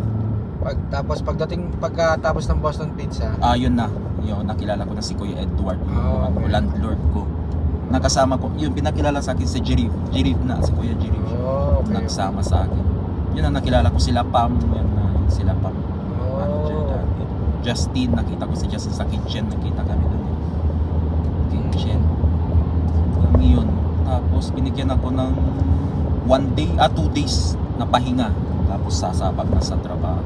[SPEAKER 1] pagkatapos ng Boston Pizza,
[SPEAKER 2] Yun na. Yun, nakilala ko na si Kuya Edward, yung
[SPEAKER 1] okay.
[SPEAKER 2] landlord ko. Nakasama ko, yung pinakilala sa akin si Jirif. Jirif na, si Kuya Jirif.
[SPEAKER 1] okay.
[SPEAKER 2] Nagsama sa akin. Yun ang nakilala ko sila Pam. Yan na, sila Pam. Manager
[SPEAKER 1] Oh.
[SPEAKER 2] dati. Justin, nakita ko si Justin sa kitchen. Nakita kami doon. Kitchen. Yun. Tapos binigyan ako ng 2 days na pahinga. Tapos sasabak na sa trabaho.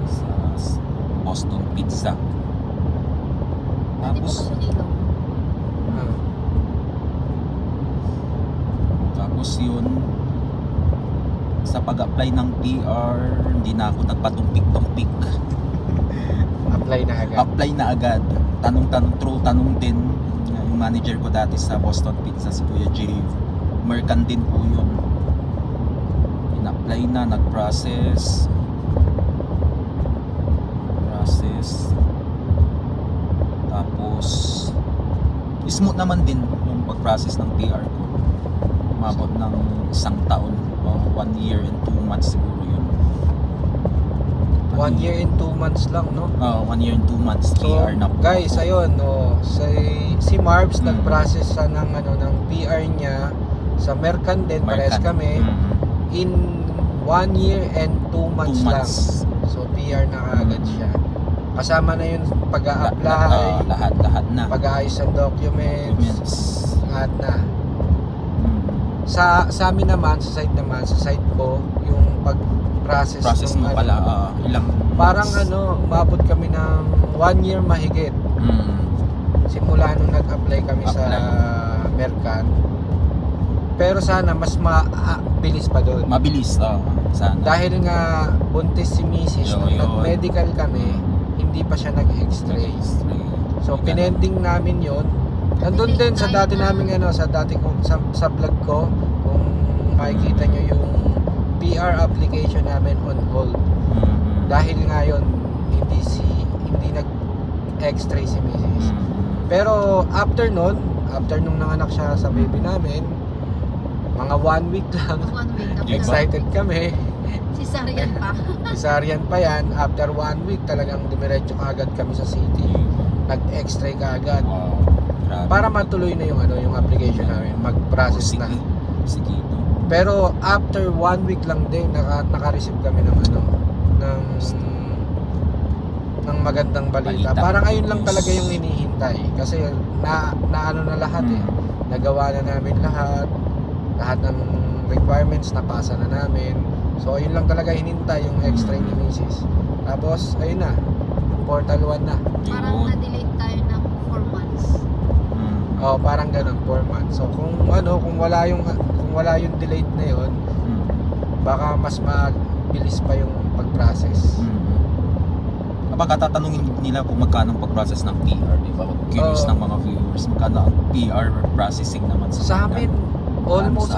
[SPEAKER 2] Sa Boston Pizza.
[SPEAKER 4] Hindi mo
[SPEAKER 2] Tapos
[SPEAKER 4] kasi ilaw.
[SPEAKER 2] Tapos yun, sa pag-apply ng PR, hindi na ako nagpatumpik-tumpik.
[SPEAKER 1] Apply na agad.
[SPEAKER 2] Apply na agad. Tanong din. Yung manager ko dati sa Boston Pizza, si Kuya Jerry. American din po yun. In-apply na, nag-process. Tapos, smooth naman din yung pag-process ng PR ko. Umabot ng 1 taon. 1 year and 2 months siguro yun.
[SPEAKER 1] 1 year and 2 months lang, no?
[SPEAKER 2] 1 year and 2 months
[SPEAKER 1] So,
[SPEAKER 2] PR na po
[SPEAKER 1] guys,
[SPEAKER 2] ako.
[SPEAKER 1] ayun, si Marbs
[SPEAKER 2] Mm.
[SPEAKER 1] nag-process sa ng PR niya sa Mercan din, pares
[SPEAKER 2] American.
[SPEAKER 1] kami, in 1 year and 2 months,
[SPEAKER 2] 2 months.
[SPEAKER 1] lang. So, PR na kaagad siya. Kasama na yun pag-a-apply,
[SPEAKER 2] Lahat na.
[SPEAKER 1] pag-aayos ng documents, lahat na. Sa amin naman, sa site ko, yung pag-process
[SPEAKER 2] Process
[SPEAKER 1] nung
[SPEAKER 2] mo pala ilang
[SPEAKER 1] parang
[SPEAKER 2] months?
[SPEAKER 1] umabot kami ng 1 year mahigit. Simula nung nag-apply kami sa Mercan. Pero sana mas mabilis pa doon.
[SPEAKER 2] Mabilis sana.
[SPEAKER 1] Dahil nga buntis si Mrs. Nung
[SPEAKER 2] Yun.
[SPEAKER 1] nag-medical kami, hindi pa siya nag-x-ray. So pinending namin yon. Nandun din sa dati namin sa dati ko sa vlog ko, kung makikita nyo yung PR application namin on hold. Dahil ngayon hindi nag-x-ray si Mrs. Pero after nung nanganak siya sa baby namin, mga 1 week lang,
[SPEAKER 4] 1 week after.
[SPEAKER 1] excited kami.
[SPEAKER 4] Cesarean pa.
[SPEAKER 1] Cesarean pa yan. After 1 week talagang dumiretso kaagad kami sa city. Nag-x-ray kaagad.
[SPEAKER 2] Grabe.
[SPEAKER 1] Para matuloy na yung application namin, mag-process na.
[SPEAKER 2] Sige.
[SPEAKER 1] Pero after 1 week lang din naka-receive kami ng magandang balita. Parang ayun lang talaga yung hinihintay kasi na lahat nagawa na namin lahat ng requirements napasa na namin. So ayun lang talaga hinintay yung x-ray ni Mrs. Tapos ayun na, portal 1 na.
[SPEAKER 4] Parang na-delay tayo ng 4 months.
[SPEAKER 1] Oh, parang ganun, 4 months. So kung wala yung delayed na yun, baka mas mabilis pa yung pag-process.
[SPEAKER 2] Kapag tatanungin nila kung magkano ang pag-process ng PR, di ba? Curious ng mga viewers, magkano ang PR processing naman
[SPEAKER 1] Sa amin, almost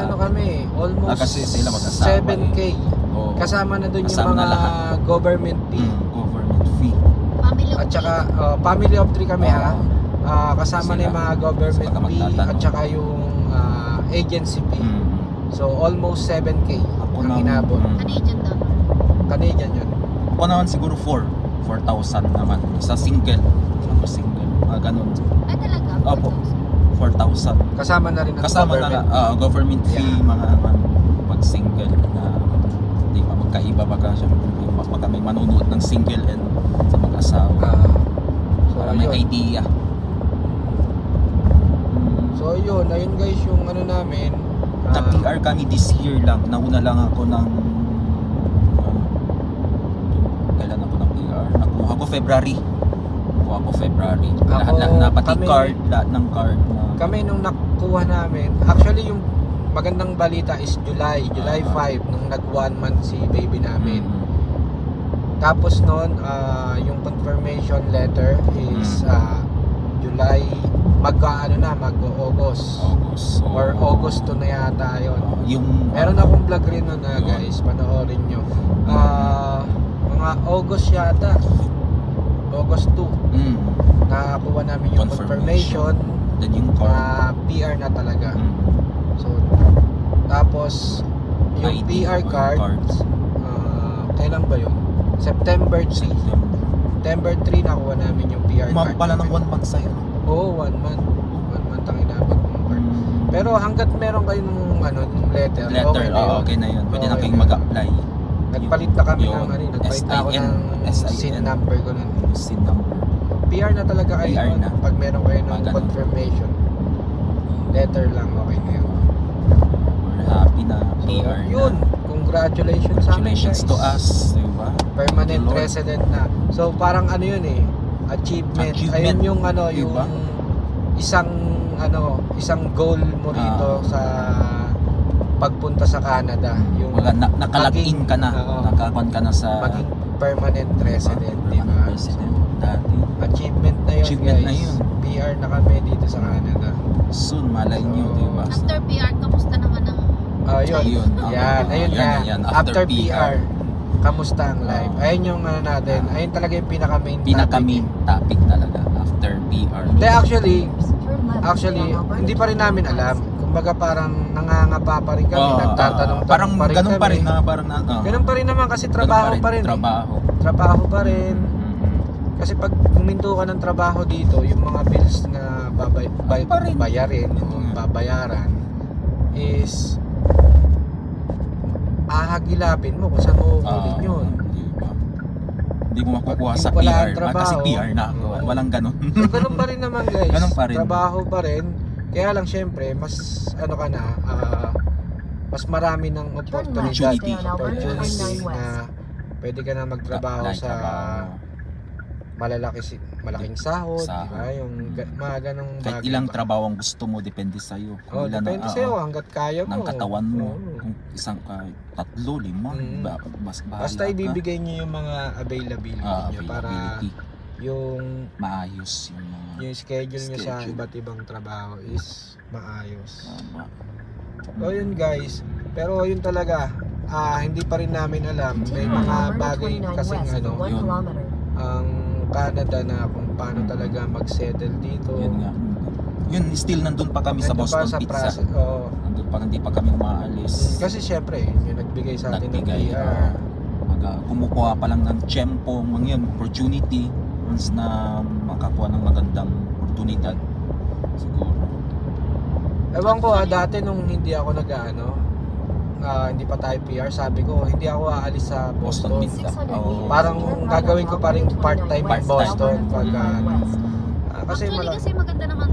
[SPEAKER 1] almost
[SPEAKER 2] kasi sila mag-asawa
[SPEAKER 1] 7K. Kasama na doon yung mga government fee.
[SPEAKER 2] Government fee.
[SPEAKER 4] Family of
[SPEAKER 1] At saka family of 3 kami kasama na yung mga government fee at saka yung agency fee. So almost 7K ang inabot.
[SPEAKER 4] Canadian dollar.
[SPEAKER 1] Canadian yun.
[SPEAKER 2] Ako naman siguro 4,000 naman. Sa single. Ganun.
[SPEAKER 4] Ay talaga?
[SPEAKER 2] Opo. 4,000.
[SPEAKER 1] Kasama na rin ang
[SPEAKER 2] Kasama
[SPEAKER 1] government.
[SPEAKER 2] na government fee, mga pag single na di ba magkaiba baga siya pag may manunood ng single and sa mag-asawa.
[SPEAKER 1] So
[SPEAKER 2] Para may
[SPEAKER 1] yun.
[SPEAKER 2] idea.
[SPEAKER 1] So yun, ayun guys yung namin.
[SPEAKER 2] Na-PR kami this year lang. Nauna lang ako ng kailan ako ng PR? Nakuha ko February. Lahat ng card na
[SPEAKER 1] Kami nung nakuha namin, actually yung magandang balita is July 5 nung nag 1 month si baby namin. Tapos noon yung confirmation letter is July mag-August or August 2 na yata yun. Meron akong vlog rin nun guys, panoorin nyo. Mga August yata, August 2 nakakuha namin yung confirmation
[SPEAKER 2] then yung
[SPEAKER 1] na PR na talaga. So tapos yung
[SPEAKER 2] ID,
[SPEAKER 1] PR cards kailan ba yun? September 3 nakuha namin yung PR card.
[SPEAKER 2] pala ng 1 month sa'yo.
[SPEAKER 1] Oo, 1 month. 1 month ang inabot ng card. Pero hanggat meron kayo nung letter, okay na yun.
[SPEAKER 2] Okay na yun. Pwede na
[SPEAKER 1] Okay
[SPEAKER 2] kayong
[SPEAKER 1] na.
[SPEAKER 2] mag-apply.
[SPEAKER 1] Nagpalit na kami
[SPEAKER 2] Yun.
[SPEAKER 1] nagpalit na ako ng SIN number ko nun.
[SPEAKER 2] SIN number.
[SPEAKER 1] PR na talaga kayo
[SPEAKER 2] PR na.
[SPEAKER 1] pag meron kayo ng
[SPEAKER 2] Ganun.
[SPEAKER 1] confirmation. Letter lang, okay na yun.
[SPEAKER 2] We're happy na PR
[SPEAKER 1] Yun,
[SPEAKER 2] na.
[SPEAKER 1] congratulations sa amin
[SPEAKER 2] Congratulations
[SPEAKER 1] guys.
[SPEAKER 2] to us, diba?
[SPEAKER 1] Permanent
[SPEAKER 2] Lord.
[SPEAKER 1] resident na. So parang yun achievement. Ayun yung yung
[SPEAKER 2] Diba?
[SPEAKER 1] isang goal mo rito sa pagpunta sa Canada. Yung
[SPEAKER 2] Nakalagin ka na. Nakakon ka na sa
[SPEAKER 1] maging permanent resident, di ba?
[SPEAKER 2] permanent resident dati.
[SPEAKER 1] Achievement na yun,
[SPEAKER 2] Achievement
[SPEAKER 1] guys.
[SPEAKER 2] na yun.
[SPEAKER 1] PR na kami dito sa Canada.
[SPEAKER 2] Soon, malay nyo, diba?
[SPEAKER 4] After PR, kamusta naman ang
[SPEAKER 1] Yun. Ayun
[SPEAKER 2] Yan.
[SPEAKER 1] nga. After PR, kamusta ang life? Ayun yung natin. Ayun talaga yung pinaka-main
[SPEAKER 2] Pinaka-main topic talaga after PR.
[SPEAKER 1] Hindi, actually,
[SPEAKER 5] Turn left down Alberta
[SPEAKER 1] hindi pa rin namin alam. Kumbaga parang nangangapa pa rin kami, nagtatanong
[SPEAKER 2] parang
[SPEAKER 1] pa rin
[SPEAKER 2] ganun
[SPEAKER 1] kami.
[SPEAKER 2] pa rin na parang
[SPEAKER 1] Ganun pa rin naman kasi trabaho pa rin. Trabaho pa rin. Kasi pag huminto ka ng trabaho dito, yung mga bills na bayarin o babayaran is ahagilapin mo kung saan mo uulit yun.
[SPEAKER 2] Hindi mo makukuha
[SPEAKER 1] Pag
[SPEAKER 2] sa
[SPEAKER 1] wala
[SPEAKER 2] PR.
[SPEAKER 1] ang trabaho,
[SPEAKER 2] Kasi PR na ako. Walang ganun.
[SPEAKER 1] So, ganun pa rin naman guys.
[SPEAKER 2] Ganun pa rin.
[SPEAKER 1] Trabaho pa rin. Kaya lang syempre, mas mas marami ng
[SPEAKER 2] Opportunity.
[SPEAKER 1] opportunities na pwede ka na magtrabaho sa malaking sahod, di ba? Yung mga ganong
[SPEAKER 2] kahit
[SPEAKER 1] bagay
[SPEAKER 2] ilang
[SPEAKER 1] ba?
[SPEAKER 2] trabaho ang gusto mo, depende sa'yo. Kung ilan
[SPEAKER 1] Depende sa'yo hanggat kaya mo.
[SPEAKER 2] ng katawan mo.
[SPEAKER 1] Oo.
[SPEAKER 2] Kung isang 3, 5, mas bahala
[SPEAKER 1] Basta
[SPEAKER 2] ka.
[SPEAKER 1] ibibigay niyo yung mga availability niyo para
[SPEAKER 2] Availability.
[SPEAKER 1] yung
[SPEAKER 2] Maayos yung mga
[SPEAKER 1] yung schedule niya sa
[SPEAKER 2] Schedule.
[SPEAKER 1] iba't ibang trabaho is maayos.
[SPEAKER 2] tama.
[SPEAKER 1] So yun guys, pero yun talaga, hindi pa rin namin alam. May
[SPEAKER 5] Continue on
[SPEAKER 1] mga
[SPEAKER 5] Alberta
[SPEAKER 1] bagay
[SPEAKER 5] 29
[SPEAKER 1] kasing
[SPEAKER 5] west for 1
[SPEAKER 2] yun.
[SPEAKER 5] kilometer.
[SPEAKER 1] ang Canada na kung paano talaga mag-settle dito.
[SPEAKER 2] Yun nga. Yun, still nandun pa kami sa
[SPEAKER 1] Nandun pa
[SPEAKER 2] Boston
[SPEAKER 1] sa
[SPEAKER 2] Pizza.
[SPEAKER 1] process, oo.
[SPEAKER 2] Nandun pa, hindi pa kami umaalis.
[SPEAKER 1] Kasi syempre, yung nagbigay sa atin ng
[SPEAKER 2] Nagbigay,
[SPEAKER 1] PR.
[SPEAKER 2] kumukuha pa lang ng tiyempo, mga yun, opportunity. Once na makakuha ng magandang oportunidad, siguro.
[SPEAKER 1] Ewan ko dati nung hindi ako hindi pa tayo PR, sabi ko, hindi ako aalis sa
[SPEAKER 2] Boston
[SPEAKER 1] Boston.
[SPEAKER 2] Pizza.
[SPEAKER 5] 600
[SPEAKER 2] Oo.
[SPEAKER 5] meters,
[SPEAKER 1] Parang
[SPEAKER 5] turn right
[SPEAKER 1] gagawin ko
[SPEAKER 5] on
[SPEAKER 1] pa rin
[SPEAKER 5] Alberta 29
[SPEAKER 1] part-time
[SPEAKER 5] west,
[SPEAKER 1] Boston
[SPEAKER 5] Alberta
[SPEAKER 1] pag
[SPEAKER 5] 29 west.
[SPEAKER 1] kasi
[SPEAKER 4] Actually kasi maganda naman.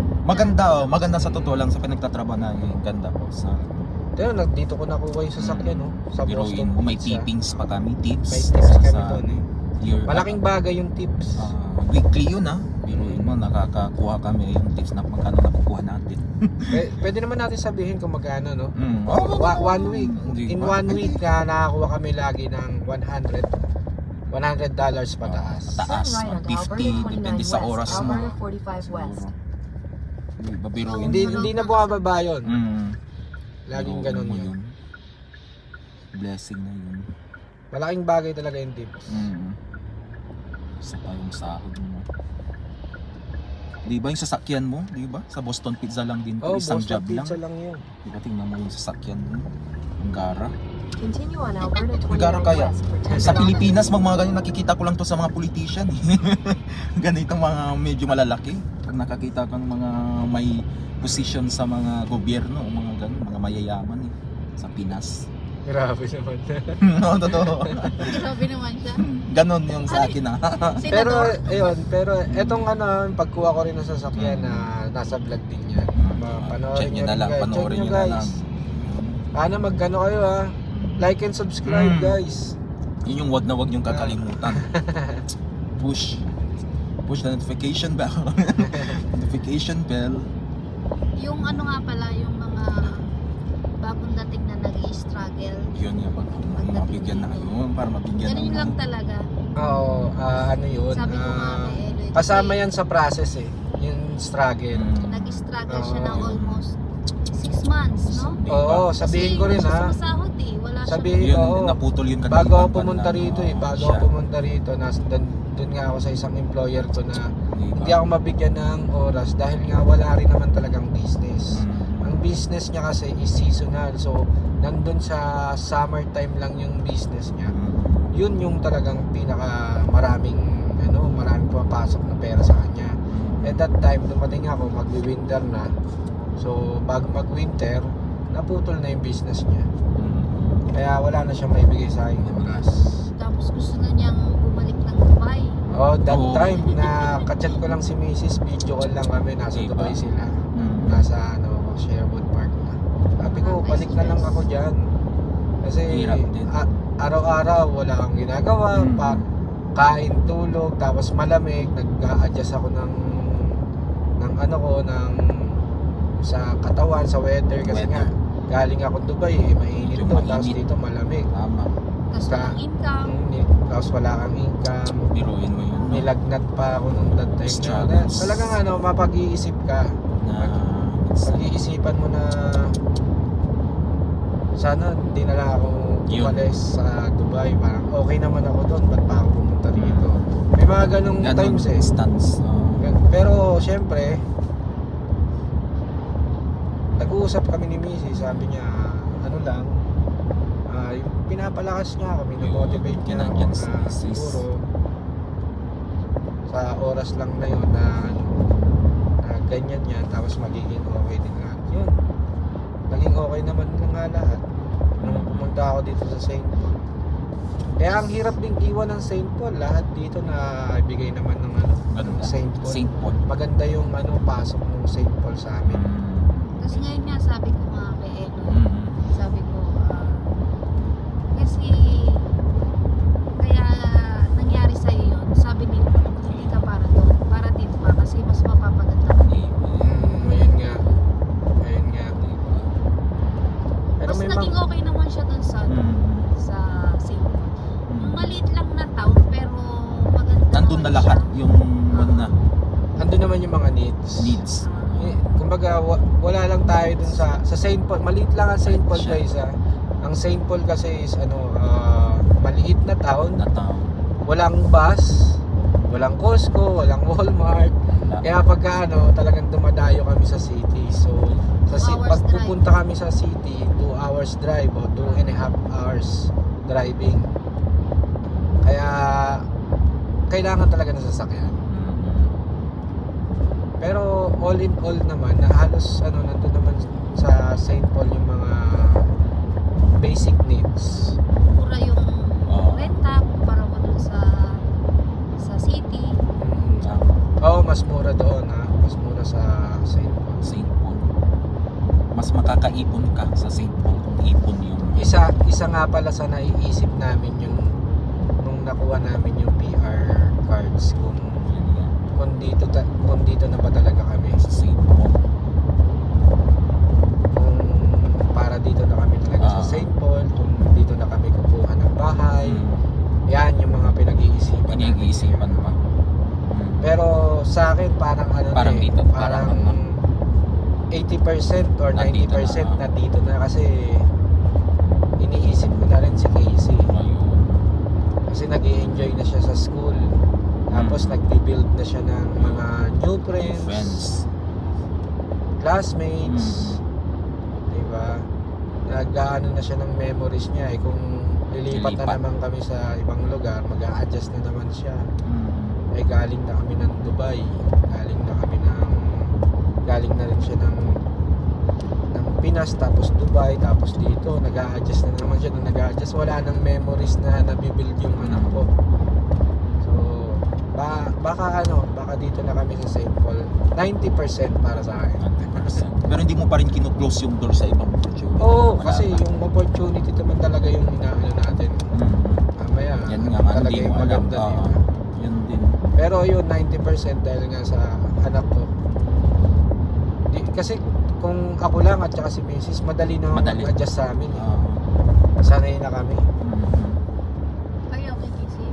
[SPEAKER 2] Maganda sa totoo lang sa pinagtatrabaho na ganda po sa
[SPEAKER 1] dito ko nakuha yung sasakyan sa Boston
[SPEAKER 2] biruin mo. May
[SPEAKER 1] Pizza.
[SPEAKER 2] tippings pa kami, tips.
[SPEAKER 1] May tips kami
[SPEAKER 2] sa
[SPEAKER 1] doon
[SPEAKER 2] year.
[SPEAKER 1] Malaking bagay yung tips.
[SPEAKER 2] Weekly yun biruin mo, nakakakuha kami yung tips na magkano nakukuha natin.
[SPEAKER 1] Pwede naman natin sabihin kung magkano, no? One week.
[SPEAKER 2] Hindi
[SPEAKER 1] In
[SPEAKER 2] ba?
[SPEAKER 1] 1 week nakakuha kami lagi ng $100 pataas.
[SPEAKER 2] Taas,
[SPEAKER 5] Turn right onto
[SPEAKER 2] 50,
[SPEAKER 5] Alberta 29
[SPEAKER 2] depende sa
[SPEAKER 5] west,
[SPEAKER 2] oras mo.
[SPEAKER 5] Alberta 45 west.
[SPEAKER 2] Babiruin
[SPEAKER 1] Hindi na bumababa yun. Laging
[SPEAKER 2] Biruin
[SPEAKER 1] ganun
[SPEAKER 2] mo
[SPEAKER 1] yun.
[SPEAKER 2] Blessing na yun.
[SPEAKER 1] Malaking bagay talaga yung tips.
[SPEAKER 2] Isa pa yung sahod mo. Di ba yung sasakyan mo? Di ba? Sa Boston Pizza lang din. Isang
[SPEAKER 1] Boston
[SPEAKER 2] job lang.
[SPEAKER 1] Pizza lang yun.
[SPEAKER 2] Di ba? Tingnan mo yung sasakyan mo. Ang gara.
[SPEAKER 5] Continue on Alberta
[SPEAKER 2] Ang gara
[SPEAKER 5] 29
[SPEAKER 2] kaya.
[SPEAKER 5] west for 10
[SPEAKER 2] Sa
[SPEAKER 5] kilometers.
[SPEAKER 2] Pilipinas, mga ganyan nakikita ko lang to sa mga politician. Ganitong mga medyo malalaki. Pag nakakita kang mga may position sa mga gobyerno, mga ganun, mga mayayaman sa Pinas.
[SPEAKER 1] Grabe naman.
[SPEAKER 2] No, totoo.
[SPEAKER 4] Grabe naman siya.
[SPEAKER 2] Ganon yung sa akin
[SPEAKER 1] pero
[SPEAKER 4] Senador.
[SPEAKER 1] pero etong pagkuha ko rin ng sasakyan na nasa vlog din yan.
[SPEAKER 2] Check nyo na lang,
[SPEAKER 1] guys.
[SPEAKER 2] panoorin
[SPEAKER 1] Check
[SPEAKER 2] nyo na lang.
[SPEAKER 1] Sana magkano kayo like and subscribe guys.
[SPEAKER 2] Yun yung wag na wag yung kakalimutan. Push the notification bell. Notification bell.
[SPEAKER 4] Yung nga pala, yung mga bagong dating na nag-i-struggle.
[SPEAKER 2] Yun yung mabigyan na yun para mabigyan
[SPEAKER 4] Ganun lang talaga.
[SPEAKER 1] Oo, yun.
[SPEAKER 4] Sabi ko nga kay Eloy.
[SPEAKER 1] Kasama yan sa process yung struggle.
[SPEAKER 4] Nag-struggle siya ng
[SPEAKER 1] Oo.
[SPEAKER 4] almost 6 months, no?
[SPEAKER 1] Oo, sabihin ko rin
[SPEAKER 4] Kasi wala siya sumasahod wala
[SPEAKER 1] Sabihin
[SPEAKER 2] Yun,
[SPEAKER 1] oo.
[SPEAKER 2] naputol yun kanina.
[SPEAKER 1] Bago ako pumunta rito bago
[SPEAKER 2] siya.
[SPEAKER 1] ako pumunta rito, doon nga ako sa isang employer ko na
[SPEAKER 2] Diba?
[SPEAKER 1] hindi ako mabigyan ng oras dahil nga wala rin naman talagang business. Ang business niya kasi is seasonal. So, nandun sa summertime lang yung business niya. Yun yung talagang maraming pumapasok na pera sa kanya. At that time, dumating ako, magwi-winter na. So, bago mag-winter, naputol na yung business niya. Kaya wala na siyang maibigay sa akin ng gas.
[SPEAKER 4] Tapos gusto na niyang bumalik ng Dubai.
[SPEAKER 1] That
[SPEAKER 2] Oo.
[SPEAKER 1] time na kachat ko lang si Mrs. Video call lang kami, nasa
[SPEAKER 2] Diba?
[SPEAKER 1] Dubai sila. Nasa Sherwood Park na. Sabi ko, balik na lang ako dyan. Kasi
[SPEAKER 2] Hirap din.
[SPEAKER 1] araw-araw wala akong ginagawa, kain, tulog, tapos malamig, nag-a-adjust ako ng sa katawan, sa weather kasi nga galing ako Dubai, mainit
[SPEAKER 2] Medyo
[SPEAKER 1] doon, tapos
[SPEAKER 2] mainit.
[SPEAKER 1] dito malamig.
[SPEAKER 2] Tama.
[SPEAKER 4] Tapos walang income.
[SPEAKER 1] Tapos wala kang income.
[SPEAKER 2] Biruin mo yun. No?
[SPEAKER 1] Nilagnat pa ako nung that time na.
[SPEAKER 2] Struggles.
[SPEAKER 1] Talagang mapag-iisip ka. Pag-iisipan mo na sana hindi na lang ako
[SPEAKER 2] Yun.
[SPEAKER 1] umalis sa Dubai. Parang okay naman ako doon, ba't pa ako pumunta rito? May mga ganong times
[SPEAKER 2] Instance.
[SPEAKER 1] Pero syempre, nag-uusap kami ni Missy, sabi niya, yung pinapalakas niya ako, minomotivate niya ako
[SPEAKER 2] Yan,
[SPEAKER 1] na
[SPEAKER 2] sis.
[SPEAKER 1] siguro sa oras lang na yun na ganyan yan, tapos magiging okay din lahat. Yun, naging okay naman lang nga lahat nung pumunta ako dito sa St. Paul. Kaya ang hirap ding iwan ng St. Paul, lahat dito na ibigay naman ng St. Paul.
[SPEAKER 2] St. Paul.
[SPEAKER 1] Maganda yung pasok ng St. Paul sa amin.
[SPEAKER 4] Tapos ngayon nga sabi ko nga kay Eloy, sabi ko, kasi kaya nangyari sa'yo yun, sabi nito, hindi ka para doon, para dito ka kasi mas mapapaganda ka.
[SPEAKER 1] Ayun nga. Pero
[SPEAKER 4] Mas
[SPEAKER 1] may
[SPEAKER 4] naging okay naman siya doon sa St. Paul. Maliit lang na town pero maganda
[SPEAKER 2] Nandun na
[SPEAKER 4] naman
[SPEAKER 2] lahat
[SPEAKER 4] siya.
[SPEAKER 2] yung
[SPEAKER 1] mga needs. Kumbaga wala lang tayo dun sa St. Paul. Maliit lang ang St. Paul guys ha. Ang St. Paul kasi is maliit na town. Walang bus, walang Costco, walang Walmart. Kaya pagka talagang dumadayo kami sa city. So pag pupunta kami sa city, 2 hours drive o 2.5 hours driving. Kaya kailangan talaga ng sasakyan. Pero all in all naman, na halos nandun naman sa St. Paul yung mga basic needs.
[SPEAKER 4] Mura yung renta kumpara mo dun sa city.
[SPEAKER 1] Mas mura doon ha. Mas mura sa St. Paul.
[SPEAKER 2] Mas makakaipon ka sa St. Paul kung ipon yung
[SPEAKER 1] isa nga pala sa naiisip namin yung nung nakuha namin yung PR cards kung dito na ba talaga kami
[SPEAKER 2] sa St. Paul.
[SPEAKER 1] Kung para dito na kami talaga sa St. Paul, kung dito na kami kukuha ng bahay. Yan yung mga pinag-iisipan
[SPEAKER 2] pa.
[SPEAKER 1] Pero sa akin parang
[SPEAKER 2] dito,
[SPEAKER 1] parang 80% or 90% na dito na kasi iniisip ko na rin si Casey. Kasi nag-i-enjoy na siya sa school. Tapos nagbi-build na siya ng mga new friends. Classmates. Diba? Nag-aano na siya ng memories niya kung lilipat na naman kami sa ibang lugar, mag-a-adjust na naman siya. Galing na kami ng Dubai, galing na rin siya ng Pinas, tapos Dubai, tapos dito nag-a-adjust na naman siya. Nag-a-adjust, wala nang memories na nabibuild yung anak ko. So baka dito na kami sa St. Paul. 90% para sa akin.
[SPEAKER 2] 90%. Pero hindi mo pa rin kino-close yung door sa ibang opportunity.
[SPEAKER 1] Kasi yung opportunity naman talaga yung inaano natin. Mamaya
[SPEAKER 2] yan nga,
[SPEAKER 1] talaga yung maganda dito.
[SPEAKER 2] Yun din.
[SPEAKER 1] Pero yun 90% dahil nga sa anak ko. Kasi kung ako lang at saka si Mrs. madali na mag-adjust sa amin. Sanay na kami.
[SPEAKER 4] Are you okay, Casey?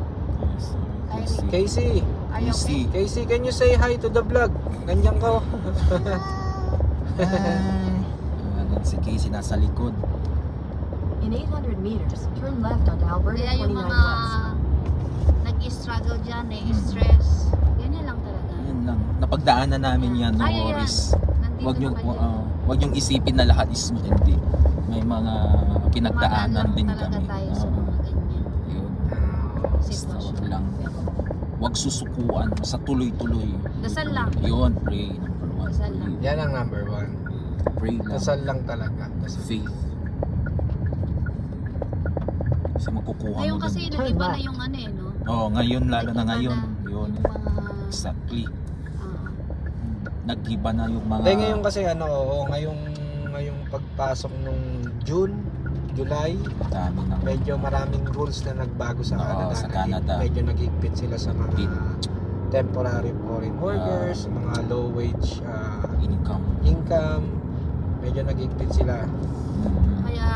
[SPEAKER 1] Casey,
[SPEAKER 4] Are you okay?
[SPEAKER 1] Casey, can you say hi to the vlog? Nandiyan ka.
[SPEAKER 2] Si Casey nasa likod.
[SPEAKER 5] In 800 meters, turn left onto Alberta
[SPEAKER 4] Kaya yung
[SPEAKER 5] 29
[SPEAKER 4] mga
[SPEAKER 5] West.
[SPEAKER 4] nag-struggle dyan, stress, ganyan lang talaga.
[SPEAKER 2] Yan lang. Napagdaanan namin yan, no worries. Wag yung isipin na lahat is hindi. May mga pinagdaanan din kami.
[SPEAKER 4] Tayo sa mga ganyan.
[SPEAKER 2] Yun.
[SPEAKER 4] Sitwasyon.
[SPEAKER 2] Wag lang. Wag susukuan, basta tuloy-tuloy.
[SPEAKER 4] Dasal lang.
[SPEAKER 2] Yun, pray. Number 1.
[SPEAKER 4] Dasal lang.
[SPEAKER 1] Yan ang number 1.
[SPEAKER 2] Pray lang.
[SPEAKER 1] Dasal lang talaga.
[SPEAKER 2] Faith. Kasi magkukuha mo
[SPEAKER 4] Ngayon kasi
[SPEAKER 2] dun.
[SPEAKER 4] nag-iba na yung no?
[SPEAKER 2] Ngayon, lalo na ngayon. Yun.
[SPEAKER 4] Yung mga...
[SPEAKER 2] Exactly. Nag-iba na yung mga...
[SPEAKER 1] Ngayon kasi ngayong pagpasok nung June, July, medyo maraming rules na nagbago sa Canada.
[SPEAKER 2] Sa Canada.
[SPEAKER 1] Medyo nag-higpit sila sa mga temporary foreign workers, mga low wage income. Medyo nag-higpit sila.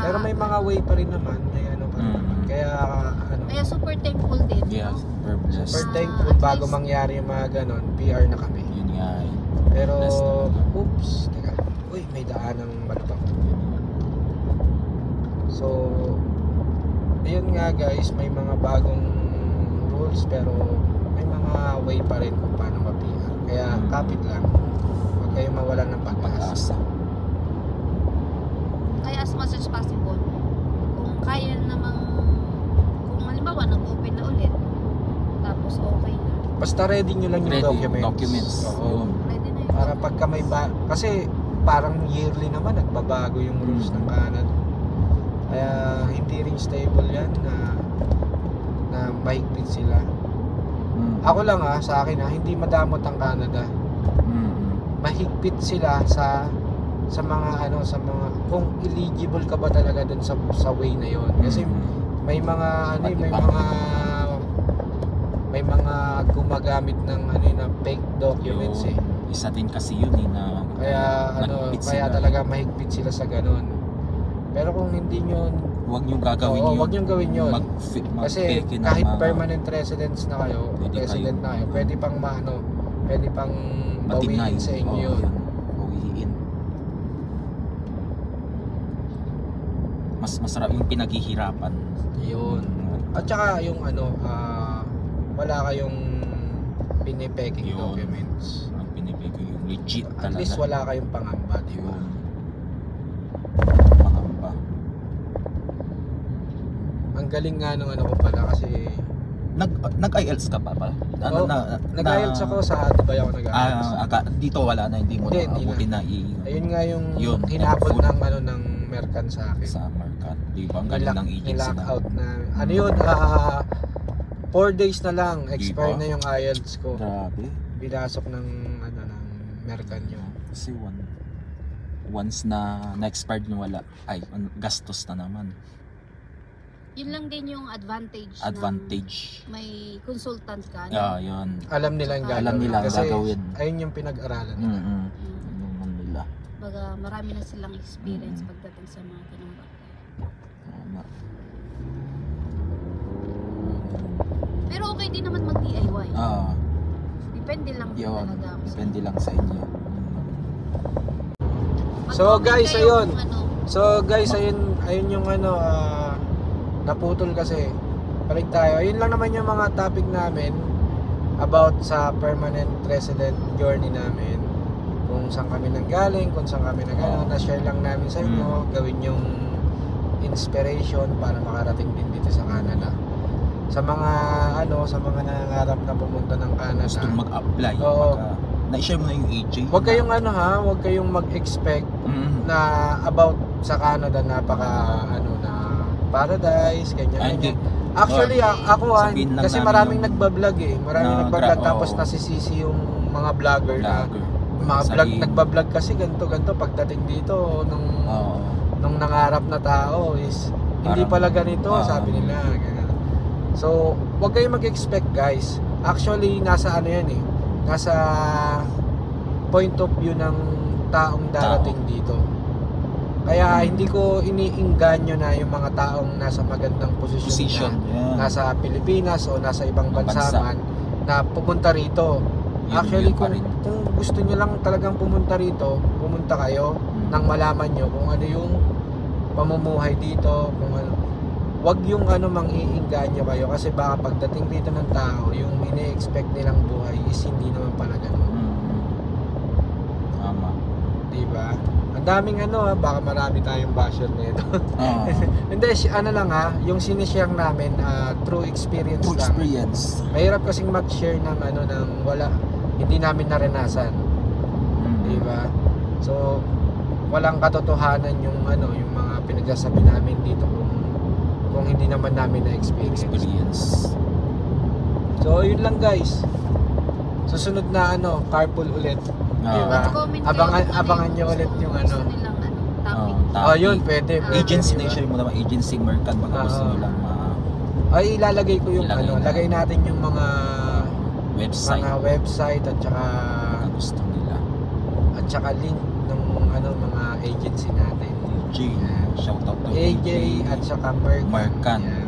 [SPEAKER 1] Pero may mga way pa rin naman. May pa rin naman. Kaya
[SPEAKER 4] super thankful din.
[SPEAKER 2] Yeah,
[SPEAKER 1] super thankful bago mangyari yung mga ganon, PR na kami.
[SPEAKER 2] Yun nga.
[SPEAKER 1] Pero, oops, teka. Uy, may daan ng malupang. So, ayun nga guys, may mga bagong rules pero may mga way pa rin kung paano ma-PR. Kaya kapit lang. Huwag kayo mawalan ng pag-asa.
[SPEAKER 4] Kaya as much as possible, kung kaya namang, kung halimbawa nag-open na ulit, tapos okay na.
[SPEAKER 1] Basta ready nyo lang yung documents. Oo.
[SPEAKER 4] Ready na yun.
[SPEAKER 1] Para pagka may kasi parang yearly naman nagbabago yung rules ng Canada. Kaya hindi rin stable yan na mahigpit sila. Ako lang sa akin hindi madamot ang Canada. Mahigpit sila sa mga sa mga kung eligible ka ba talaga dun sa way na yon. Kasi may mga may mga gumagamit ng na fake documents
[SPEAKER 2] Isa din kasi yun na
[SPEAKER 1] kaya talaga mahigpit sila sa ganun. Pero kung hindi nyo
[SPEAKER 2] huwag nyo gagawin yun.
[SPEAKER 1] Huwag nyo gawin yun. Kasi kahit permanent residents na kayo, pwede pang pwede pang
[SPEAKER 2] Ma-deny.
[SPEAKER 1] bawiin sa inyo
[SPEAKER 2] Oo,
[SPEAKER 1] yun.
[SPEAKER 2] Bawiin. Mas masarap yung pinaghihirapan.
[SPEAKER 1] Yun. At saka yung wala kayong pinipeking
[SPEAKER 2] Yun.
[SPEAKER 1] documents.
[SPEAKER 2] Ang pinipig ko yung legit
[SPEAKER 1] At
[SPEAKER 2] talaga.
[SPEAKER 1] least wala kayong pangamba, di ba?
[SPEAKER 2] Yun. Pangamba.
[SPEAKER 1] Ang galing nga nung ano ko pala kasi
[SPEAKER 2] Nag-IELTS ka pa ba?
[SPEAKER 1] Oo, nag-IELTS ako sa Dubai ako nag-IELTS.
[SPEAKER 2] Dito wala na, hindi mo
[SPEAKER 1] Hindi,
[SPEAKER 2] na
[SPEAKER 1] hindi
[SPEAKER 2] abutin na
[SPEAKER 1] Ayun nga yung
[SPEAKER 2] Yun,
[SPEAKER 1] hinabol
[SPEAKER 2] food.
[SPEAKER 1] ng Mercan sa akin.
[SPEAKER 2] sa Markat. Di ba? Ang galing ng agency
[SPEAKER 1] Nilock
[SPEAKER 2] na.
[SPEAKER 1] out na. Ano yun? 4 days na lang. Expire
[SPEAKER 2] Di ba?
[SPEAKER 1] na yung IELTS ko.
[SPEAKER 2] Grabe.
[SPEAKER 1] Binasok ng Mercan yun.
[SPEAKER 2] Kasi once na na-expired nyo wala, gastos na naman.
[SPEAKER 4] Yun lang din yung advantage.
[SPEAKER 2] Advantage.
[SPEAKER 4] May consultant ka.
[SPEAKER 2] Yun.
[SPEAKER 1] Alam nila yung gagawin.
[SPEAKER 2] Alam nila ang
[SPEAKER 1] Kasi
[SPEAKER 2] gagawin.
[SPEAKER 1] ayun yung pinag-aralan nila.
[SPEAKER 2] Mm-hmm. Yun nila.
[SPEAKER 4] Baga marami na silang experience pagdating sa mga ganung bagay.
[SPEAKER 2] Tama.
[SPEAKER 4] Pero okay din naman mag-DIY. Depende lang din
[SPEAKER 2] Yun.
[SPEAKER 4] talaga.
[SPEAKER 2] Depende lang sa inyo.
[SPEAKER 1] So,
[SPEAKER 4] Mag-comment
[SPEAKER 1] guys,
[SPEAKER 4] kayo
[SPEAKER 1] ayun.
[SPEAKER 4] kung
[SPEAKER 1] So guys, ayun yung naputol kasi. Balik tayo. Ayun lang naman yung mga topic namin about sa permanent resident journey namin. Kung saan kami nanggaling, kung saan kami na-share lang namin sa inyo, gawin yung inspiration para makarating din dito sa Canada. Sa mga sa mga nangangarap na pumunta ng Canada.
[SPEAKER 2] Gusto mag-apply.
[SPEAKER 1] Oo.
[SPEAKER 2] Na-share mo na yung AJ.
[SPEAKER 1] Huwag kayong huwag kayong mag-expect na about sa Canada napaka na paradise, ganyan. Actually, ako
[SPEAKER 2] sabihin lang
[SPEAKER 1] kasi
[SPEAKER 2] namin
[SPEAKER 1] maraming
[SPEAKER 2] yung-
[SPEAKER 1] nagbablog maraming nagbablog tapos
[SPEAKER 2] oo.
[SPEAKER 1] nasisisi yung mga vlogger na nagbablog kasi ganito pagdating dito nung nangarap na tao is hindi pala ganito, sabi nila. Ganyan. So, huwag kayong mag-expect, guys. Actually, nasa nasa point of view ng taong darating dito. Kaya hindi ko iniingganyo na yung mga taong nasa magandang posisyon na, nasa Pilipinas o nasa ibang bansa man na pumunta rito. Actually, kung gusto nyo lang talagang pumunta rito, pumunta kayo nang malaman nyo kung ano yung pamumuhay dito, kung ano. Wag yung mang-iingganyo kayo kasi baka pagdating dito ng tao, yung ini-expect nilang buhay is hindi naman pala ganun.
[SPEAKER 2] Tama.
[SPEAKER 1] Diba? Ang daming baka marami tayong basher nito. Hindi, yung sinishare namin true experience
[SPEAKER 2] True
[SPEAKER 1] lang.
[SPEAKER 2] experience.
[SPEAKER 1] Mahirap kasing mag-share ng hindi namin naranasan. Diba? So, walang katotohanan yung mga pinagsasabi namin dito kung hindi naman namin na-experience. So, yun lang guys. Susunod na carpool ulit. Diba?
[SPEAKER 4] Comment
[SPEAKER 1] Abangan nyo ulit yung
[SPEAKER 4] gusto nilang topic.
[SPEAKER 1] Oh, yun, pwede.
[SPEAKER 2] Agency
[SPEAKER 1] diba?
[SPEAKER 2] na i-share mo naman, agency Mercan, baka gusto nyo lang
[SPEAKER 1] Ay, ilalagay ko yung lagay natin yung mga website at saka
[SPEAKER 2] gusto nila.
[SPEAKER 1] At saka link ng mga agency natin.
[SPEAKER 2] AJ, shout out to
[SPEAKER 1] AJ at saka Mercan. Yan.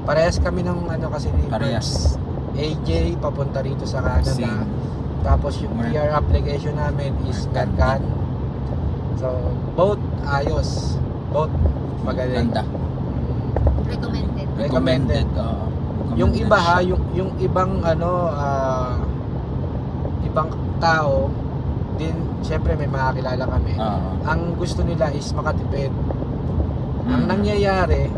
[SPEAKER 1] Parehas kami ng kasi ni
[SPEAKER 2] Parehas.
[SPEAKER 1] AJ papunta rito sa Canada.
[SPEAKER 2] Same.
[SPEAKER 1] Tapos yung PR application namin is Mercan. So, both ayos. Both magaling.
[SPEAKER 2] Ganda.
[SPEAKER 1] Recommended. Yung iba yung ibang ibang tao din, syempre may makakilala kami. Ang gusto nila is makatipid. Ang nangyayari,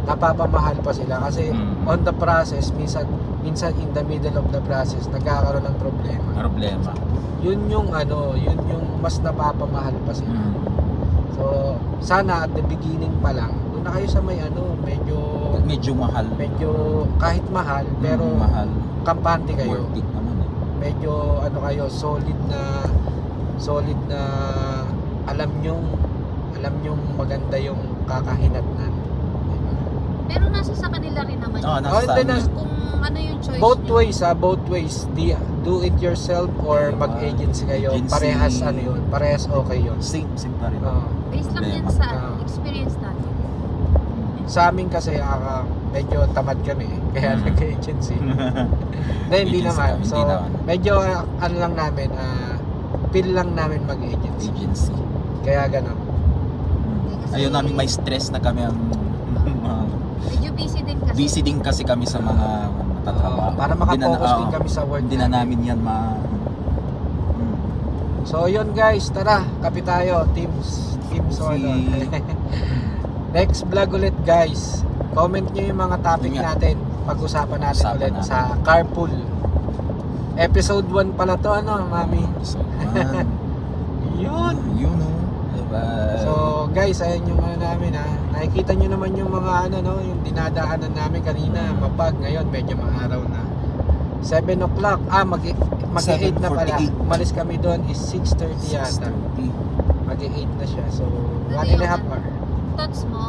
[SPEAKER 1] napapamahal pa sila kasi on the process, minsan in the middle of the process nagkakaroon ng problema. Yun yung mas napapamahal pa sila. So, sana at the beginning pa lang, doon na kayo sa may
[SPEAKER 2] medyo mahal.
[SPEAKER 1] Medyo kahit mahal, pero
[SPEAKER 2] mahal.
[SPEAKER 1] kampante kayo.
[SPEAKER 2] Worth it naman
[SPEAKER 1] Medyo kayo solid na alam nyong maganda yung kakahinatnan. Diba?
[SPEAKER 4] Pero nasa sa kanila rin naman. Kung ano yung choice
[SPEAKER 1] both ways. Do it yourself or mag-agency kayo.
[SPEAKER 2] Agency.
[SPEAKER 1] Parehas okay yun.
[SPEAKER 2] Same pa rin.
[SPEAKER 4] Based lang yan sa experience natin.
[SPEAKER 1] Sa amin kasi medyo tamad kami kaya nag-agency. Hindi
[SPEAKER 2] Agency
[SPEAKER 1] naman.
[SPEAKER 2] kami,
[SPEAKER 1] So,
[SPEAKER 2] hindi naman.
[SPEAKER 1] medyo ano lang namin, feel lang namin mag-agency.
[SPEAKER 2] Agency.
[SPEAKER 1] Kaya ganun.
[SPEAKER 4] Kasi-
[SPEAKER 2] Ayaw namin may stress na kami ang
[SPEAKER 4] Medyo busy din kasi.
[SPEAKER 2] busy din kasi kami sa mga matatrabaho.
[SPEAKER 1] Para makapokus din kami sa work.
[SPEAKER 2] Hindi na namin yan
[SPEAKER 1] So yun guys, tara, kape tayo, Team Solo. Next vlog ulit guys. Comment nyo yung mga topic
[SPEAKER 2] Yun nga.
[SPEAKER 1] natin. Pag-usapan natin
[SPEAKER 2] Usapan
[SPEAKER 1] ulit
[SPEAKER 2] natin.
[SPEAKER 1] sa Carpool. Episode 1 pala to, ano, Mami?
[SPEAKER 2] So, man.
[SPEAKER 1] Yun.
[SPEAKER 2] Yun o. Diba?
[SPEAKER 1] So guys, ayan yung ano namin ha. Nakikita nyo naman yung mga ano no, yung dinadaanan namin kanina, mapag ngayon medyo maaraw na. 7 o'clock, mag-8 na pala.
[SPEAKER 2] 7:48.
[SPEAKER 1] Umalis kami doon is 6:30 yata.
[SPEAKER 2] 6:30.
[SPEAKER 1] Mag-8 na siya. So,
[SPEAKER 4] Ano
[SPEAKER 1] 1.5
[SPEAKER 4] yun?
[SPEAKER 1] hour.
[SPEAKER 4] Thoughts mo?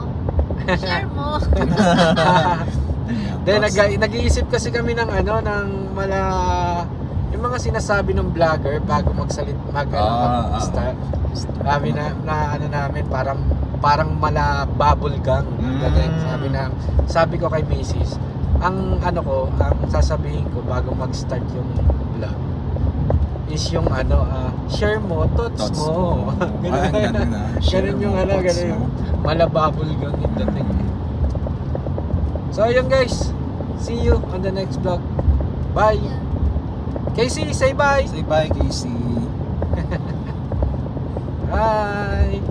[SPEAKER 4] Share mo.
[SPEAKER 1] Then nag-iisip kasi kami ng ano, ng yung mga sinasabi ng vlogger bago mag-start. Sabi na ano namin parang mala bubble gang. Sabi ko kay Mrs. Ang sasabihin ko bago mag-start yung vlog is yung share mo, thoughts mo.
[SPEAKER 2] Ganun na.
[SPEAKER 1] Ganun yung ganun yung mala bubble gang yung dating. So yun guys, see you on the next vlog. Bye. Casey, say bye.
[SPEAKER 2] Say bye, Casey.
[SPEAKER 1] Bye.